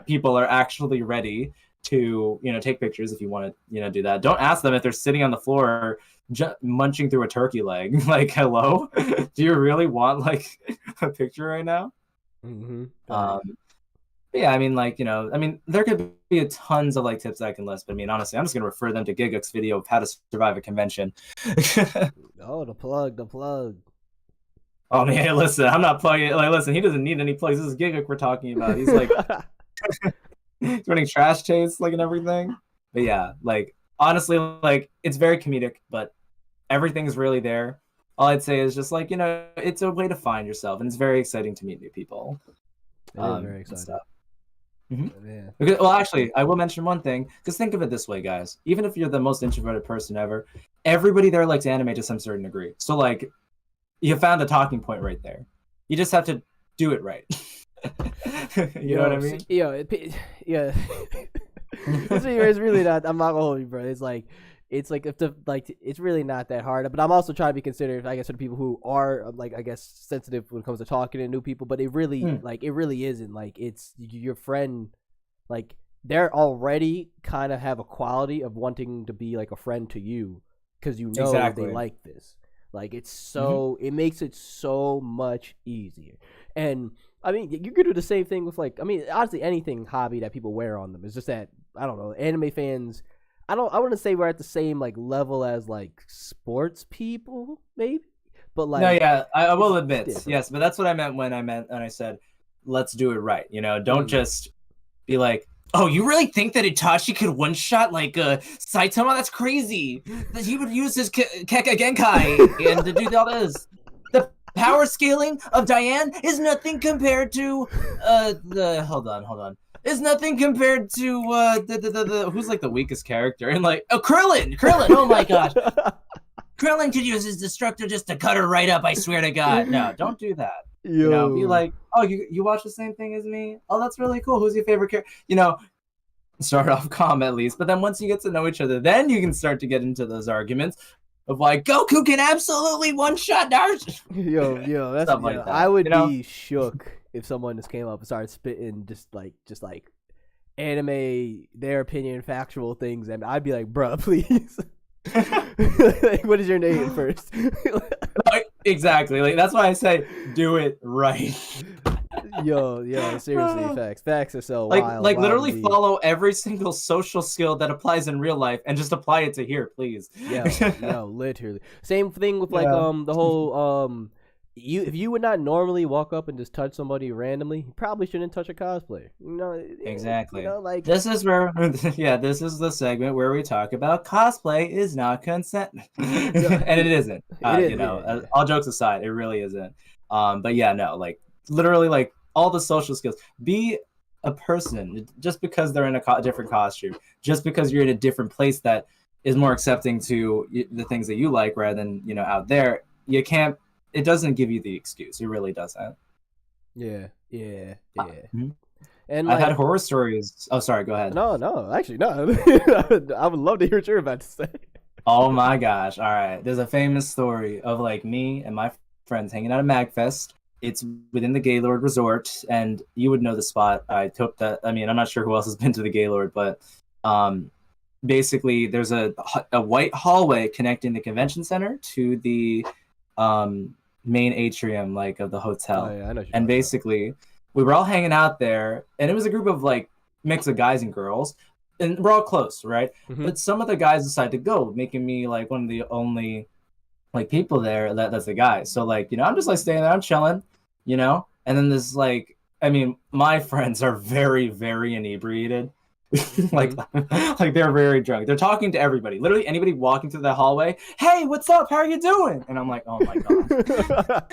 people are actually ready to, you know, take pictures if you want to, you know, do that. Don't ask them if they're sitting on the floor munching through a turkey leg. Like, hello, do you really want like a picture right now? Yeah, I mean, like, you know, I mean, there could be a tons of like tips I can list, but I mean, honestly, I'm just gonna refer them to Giguk's video of how to survive a convention. Oh, the plug. Oh man, listen, I'm not plugging. Like, listen, he doesn't need any plugs. This is Giguk we're talking about. He's like, he's running trash chase, like, and everything. But yeah, like, honestly, like, it's very comedic, but everything's really there. All I'd say is just like, you know, it's a way to find yourself, and it's very exciting to meet new people. It is very exciting. Yeah. Because, well, actually, I will mention one thing, because think of it this way, guys. Even if you're the most introverted person ever, everybody there likes anime to some certain degree. So, like, you found a talking point right there. You just have to do it right. You know what I mean? Yeah. It's really not. I'm not gonna hold you, bro. It's like it's really not that hard. But I'm also trying to be considerate, I guess, for the people who are like, I guess, sensitive when it comes to talking to new people. But it really it really isn't like, it's your friend. Like, they're already kind of have a quality of wanting to be like a friend to you, because you know they like this. Like, it's so it makes it so much easier. And I mean, you could do the same thing with, like, I mean, honestly, anything hobby that people wear on them. It's just that, I don't know, anime fans, I wouldn't say we're at the same like level as like sports people, maybe. But like, no, yeah, I will admit, yes, but that's what I meant when I said, let's do it right. You know, don't just be like, oh, you really think that Itachi could one shot like Saitama? That's crazy. That he would use his Keka Genkai and to do all this. The power scaling of Diane is nothing compared to hold on. Is nothing compared to the who's like the weakest character, and like, oh, Krillin, oh my gosh. Krillin could use his destructor just to cut her right up, I swear to God. No, don't do that. Yo. You know, be like, oh, you watch the same thing as me? Oh, that's really cool. Who's your favorite character? You know, start off calm at least, but then once you get to know each other, then you can start to get into those arguments of like, Goku can absolutely one-shot Naruto. Yo, that's stuff like that. I would be shook if someone just came up and started spitting just like anime, their opinion, factual things, and I'd be like, bruh, please. Like, what is your name first? Exactly. Like, that's why I say do it right. Yo, seriously, facts are so wild. Like literally follow every single social skill that applies in real life and just apply it to here, please. Yo, literally. Same thing with like the whole if you would not normally walk up and just touch somebody randomly, you probably shouldn't touch a cosplayer. Exactly. Like this is where, yeah, this is the segment where we talk about cosplay is not consent, and it isn't. All jokes aside, it really isn't. But yeah, no, like literally, like all the social skills. Be a person just because they're in a different costume, just because you're in a different place that is more accepting to the things that you like rather than out there. You can't. It doesn't give you the excuse. It really doesn't. Yeah. Mm-hmm. And I've had horror stories. Oh, sorry. Go ahead. No. Actually, no. I would love to hear what you're about to say. Oh my gosh! All right, there's a famous story of like me and my friends hanging out at MagFest. It's within the Gaylord Resort, and you would know the spot. I took that. I mean, I'm not sure who else has been to the Gaylord, but basically, there's a white hallway connecting the convention center to the main atrium, like of the hotel. Oh, yeah, I know. And basically, we were all hanging out there, and it was a group of like mix of guys and girls, and we're all close, right? Mm-hmm. But some of the guys decided to go, making me like one of the only like people there that's the guy. So like I'm just like staying there, I'm chilling, and then this like, I mean, my friends are very, very inebriated. like they're very drunk. They're talking to everybody, literally anybody walking through the hallway. Hey, what's up? How are you doing? And I'm like, oh my god.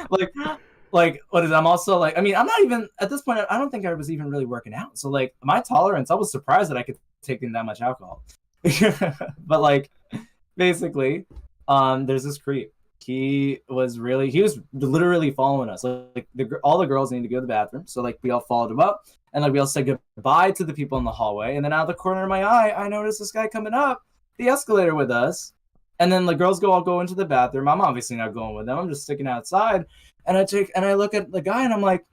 like what is? I'm also like, I mean, I'm not even at this point. I don't think I was even really working out. So like my tolerance, I was surprised that I could take in that much alcohol. But like, basically, there's this creep. He was literally following us. Like all the girls needed to go to the bathroom, so like we all followed him up. And like we all said goodbye to the people in the hallway, and then out of the corner of my eye, I noticed this guy coming up the escalator with us. And then the girls all go into the bathroom. I'm obviously not going with them. I'm just sticking outside, and I look at the guy, and I'm like,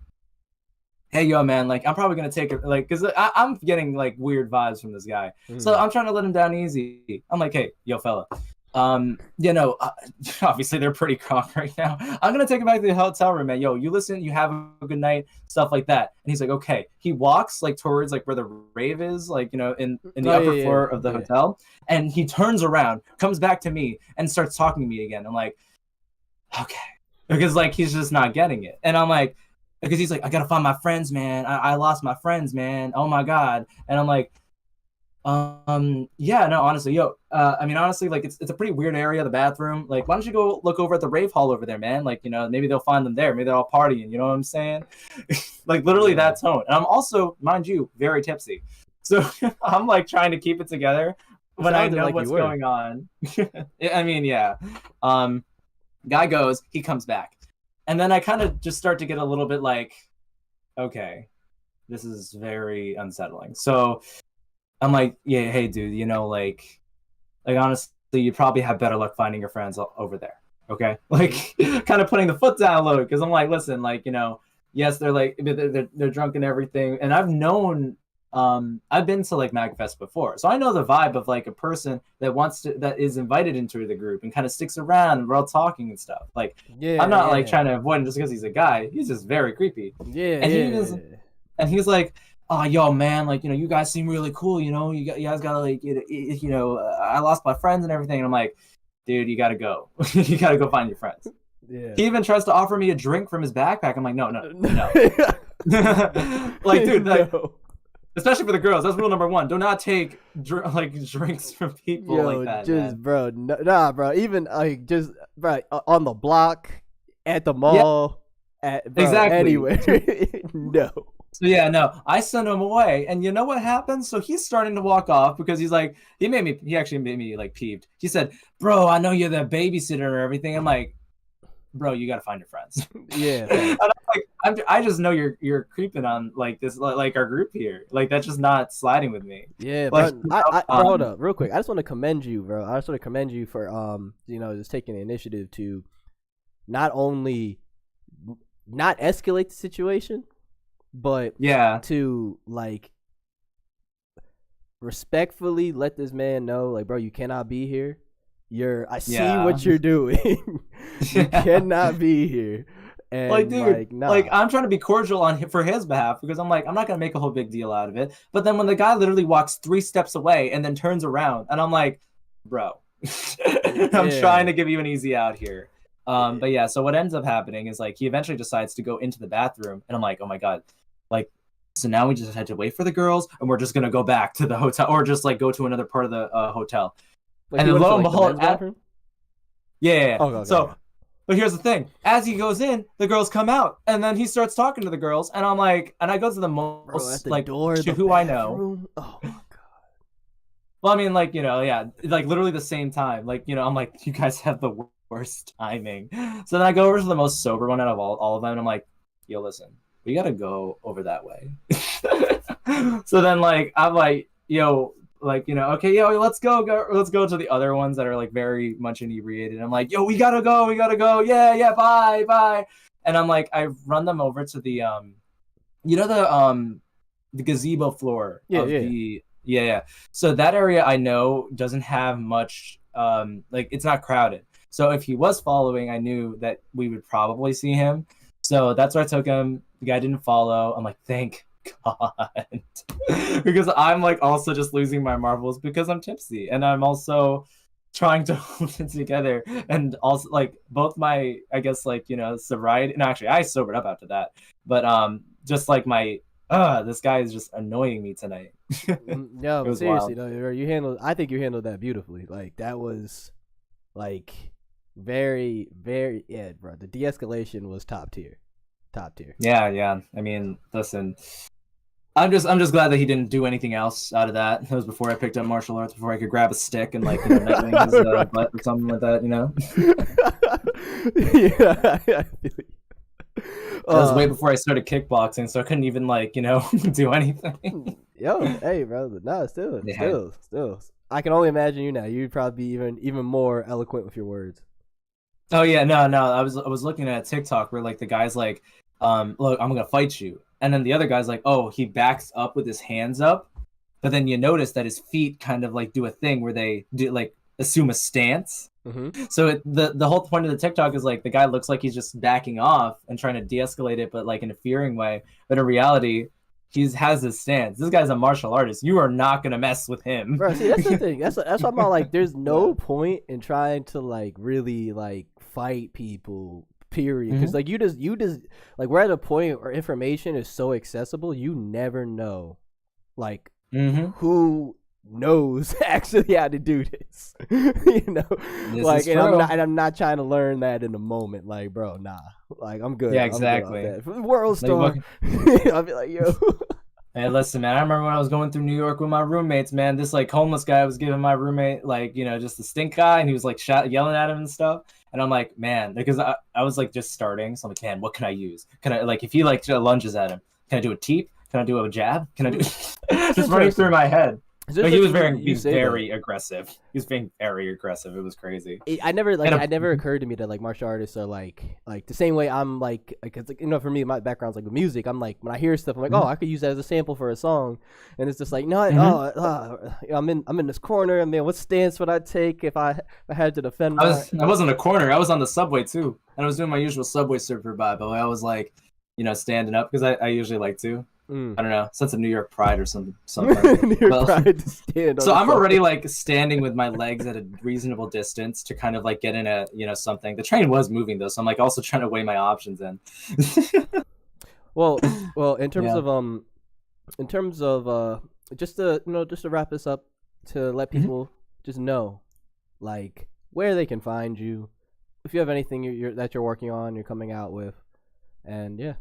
"Hey, yo, man! Like, I'm probably gonna take it, like, cause I'm getting like weird vibes from this guy. So I'm trying to let him down easy. I'm like, hey, yo, fella." Obviously they're pretty drunk right now. I'm gonna take him back to the hotel room, man. Yo, you listen, you have a good night, stuff like that. And he's like, okay. He walks like towards like where the rave is, like in the upper floor of the hotel, and he turns around, comes back to me, and starts talking to me again. I'm like, okay, because like he's just not getting it, and I'm like, because he's like, I gotta find my friends, man. I lost my friends, man. Oh my god, and I'm like. Yeah, no, honestly, I mean, honestly, like it's a pretty weird area, the bathroom. Like, why don't you go look over at the rave hall over there, man? Like, maybe they'll find them there. Maybe they're all partying. You know what I'm saying? Like, literally that tone. And I'm also, mind you, very tipsy. So I'm like trying to keep it together when I know what's going on. I mean, yeah. Guy goes, he comes back. And then I kind of just start to get a little bit like, okay, this is very unsettling. So I'm like, yeah, hey, dude, like honestly, you probably have better luck finding your friends over there, okay? Like, kind of putting the foot down low, because I'm like, listen, like, yes, they're like, they're drunk and everything, and I've known, I've been to like MagFest before, so I know the vibe of like a person that is invited into the group and kind of sticks around, and we're all talking and stuff. Like, I'm not like trying to avoid him just because he's a guy. He's just very creepy. Yeah, and he's like, oh, yo, man, like, you guys seem really cool, you guys gotta, like, I lost my friends and everything. And I'm like, dude, you gotta go. You gotta go find your friends. Yeah. He even tries to offer me a drink from his backpack. I'm like, no. Like, dude, like, especially for the girls, that's rule number one. Do not take, drinks from people like that, just, man. Bro, nah, bro. Even, like, just, bro, on the block, at the mall, exactly. Anywhere. No. So yeah, no, I sent him away, and you know what happened? So he's starting to walk off because he's like, he actually made me like peeved. He said, bro, I know you're the babysitter or everything. I'm like, bro, you got to find your friends. Yeah. And I'm like, I just know you're creeping on like this, like our group here. Like, that's just not sliding with me. Yeah, like, bro, hold up real quick. I just want to commend you, bro. I just want to commend you for, just taking the initiative to not only not escalate the situation, but to like respectfully let this man know, like, bro, you cannot be here. I see what you're doing. You cannot be here. And like, dude, like, I'm trying to be cordial for his behalf, because I'm like, I'm not gonna make a whole big deal out of it. But then when the guy literally walks 3 steps away and then turns around, and I'm like, bro, I'm trying to give you an easy out here. But yeah, so what ends up happening is like he eventually decides to go into the bathroom, and I'm like, oh my god, like so now we just had to wait for the girls, and we're just gonna go back to the hotel, or just like go to another part of the hotel. Like, and he then went to, lo and like, the behold, men's bathroom? yeah. Okay, So, okay. but here's the thing: as he goes in, the girls come out, and then he starts talking to the girls, and I'm like, and I go to the Bro, at most the like door, to the who I know. bathroom? Oh my god. Well, I mean, like, yeah, like literally the same time. Like, I'm like, you guys have the worst timing. So then I go over to the most sober one out of all of them, and I'm like, yo, listen, we gotta go over that way. So then, like, I'm like, yo, like, okay, yo, let's go to the other ones that are like very much inebriated. I'm like, yo, we gotta go, yeah, bye. And I'm like, I run them over to the the gazebo floor of the. Yeah. So that area I know doesn't have much, like it's not crowded. So if he was following, I knew that we would probably see him. So that's where I took him. The guy didn't follow. I'm like, thank God. Because I'm like also just losing my marbles because I'm tipsy. And I'm also trying to hold it together. And also like both my, I guess like, sobriety. No, actually I sobered up after that. But just like my, this guy is just annoying me tonight. No, but seriously, though, I think you handled that beautifully. Like that was, like, very, very, yeah, bro. The de-escalation was top tier. Yeah. I mean, listen, I'm just glad that he didn't do anything else out of that. It was before I picked up martial arts, before I could grab a stick and like nightwing his butt or something like that. Yeah, I feel you. That was way before I started kickboxing, so I couldn't even like do anything. Yo, hey, brother, no, still. I can only imagine you now. You'd probably be even more eloquent with your words. Oh yeah, no. I was looking at TikTok where like the guy's like, look, I'm gonna fight you, and then the other guy's like, oh, he backs up with his hands up, but then you notice that his feet kind of like do a thing where they do like assume a stance. Mm-hmm. So the whole point of the TikTok is like the guy looks like he's just backing off and trying to de-escalate it, but like in a fearing way. But in reality, he has his stance. This guy's a martial artist. You are not gonna mess with him, bro. See, that's the thing. That's what I'm about. Like, there's no point in trying to like really like fight people. Period. Because like you just like we're at a point where information is so accessible. You never know, like who knows actually how to do this. Like, and I'm not trying to learn that in a moment. Like, bro, nah, like I'm good. Yeah, exactly. World Star. I'll be like, yo. Hey, listen, man, I remember when I was going through New York with my roommates, man, this like homeless guy was giving my roommate like just the stink eye, and he was like yelling at him and stuff. And I'm like, man, because I was like just starting, so I'm like, man, what can I use? Can I like if he like lunges at him, can I do a teep? Can I do a jab? Can I do just running through my head? But he was very aggressive. He was being very aggressive. It was crazy. It never occurred to me that like martial artists are like the same way I'm like for me, my background's like with music. I'm like when I hear stuff, I'm like, oh, I could use that as a sample for a song, and it's just like no, I'm in this corner. I mean, what stance would I take if I had to defend? I wasn't a corner. I was on the subway too, and I was doing my usual subway surfer vibe. But I was like, standing up because I usually like to. I don't know, sense of New York pride or something. New York pride to stand so I'm already like standing with my legs at a reasonable distance to kind of like get in a something. The train was moving though, so I'm like also trying to weigh my options in. well, in terms of just to wrap this up, to let people just know like where they can find you, if you have anything that you're working on, you're coming out with, and yeah.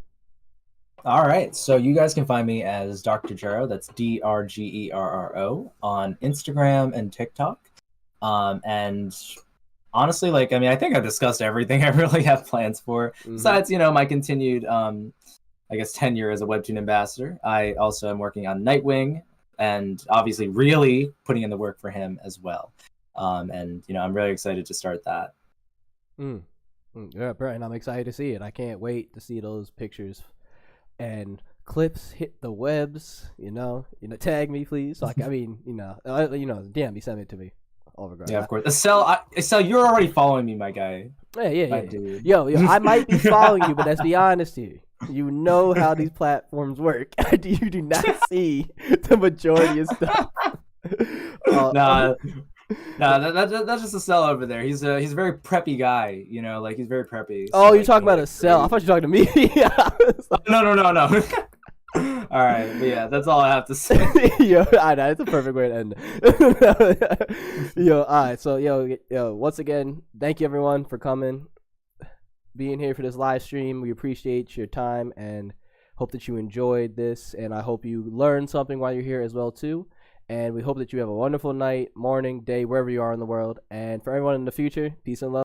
All right, so you guys can find me as Dr. Gerro, that's DRGERRO, on Instagram and TikTok. And honestly, like, I mean, I think I discussed everything I really have plans for. Besides, my continued, I guess, tenure as a Webtoon ambassador. I also am working on Nightwing, and obviously really putting in the work for him as well. And, I'm really excited to start that. Yeah, Brian, I'm excited to see it. I can't wait to see those pictures and clips hit the webs. Tag me please. So DM me, send it to me. Yeah, of course. Estelle, you're already following me, my guy. Yeah. Dude. Yo, I might be following you, but let's be honest here. You know how these platforms work. You do not see the majority of stuff. Nah, No, that's just a cell over there. He's a very preppy guy, you know, like he's very preppy. So, Oh, you're like, talking about a cell. I thought you were talking to me. Yeah. No. All right, but yeah, that's all I have to say. Yo, I know it's a perfect way to end it. Yo, all right. So, yo, once again, thank you everyone for coming, being here for this live stream. We appreciate your time and hope that you enjoyed this. And I hope you learned something while you're here as well too. And we hope that you have a wonderful night, morning, day, wherever you are in the world. And for everyone in the future, peace and love.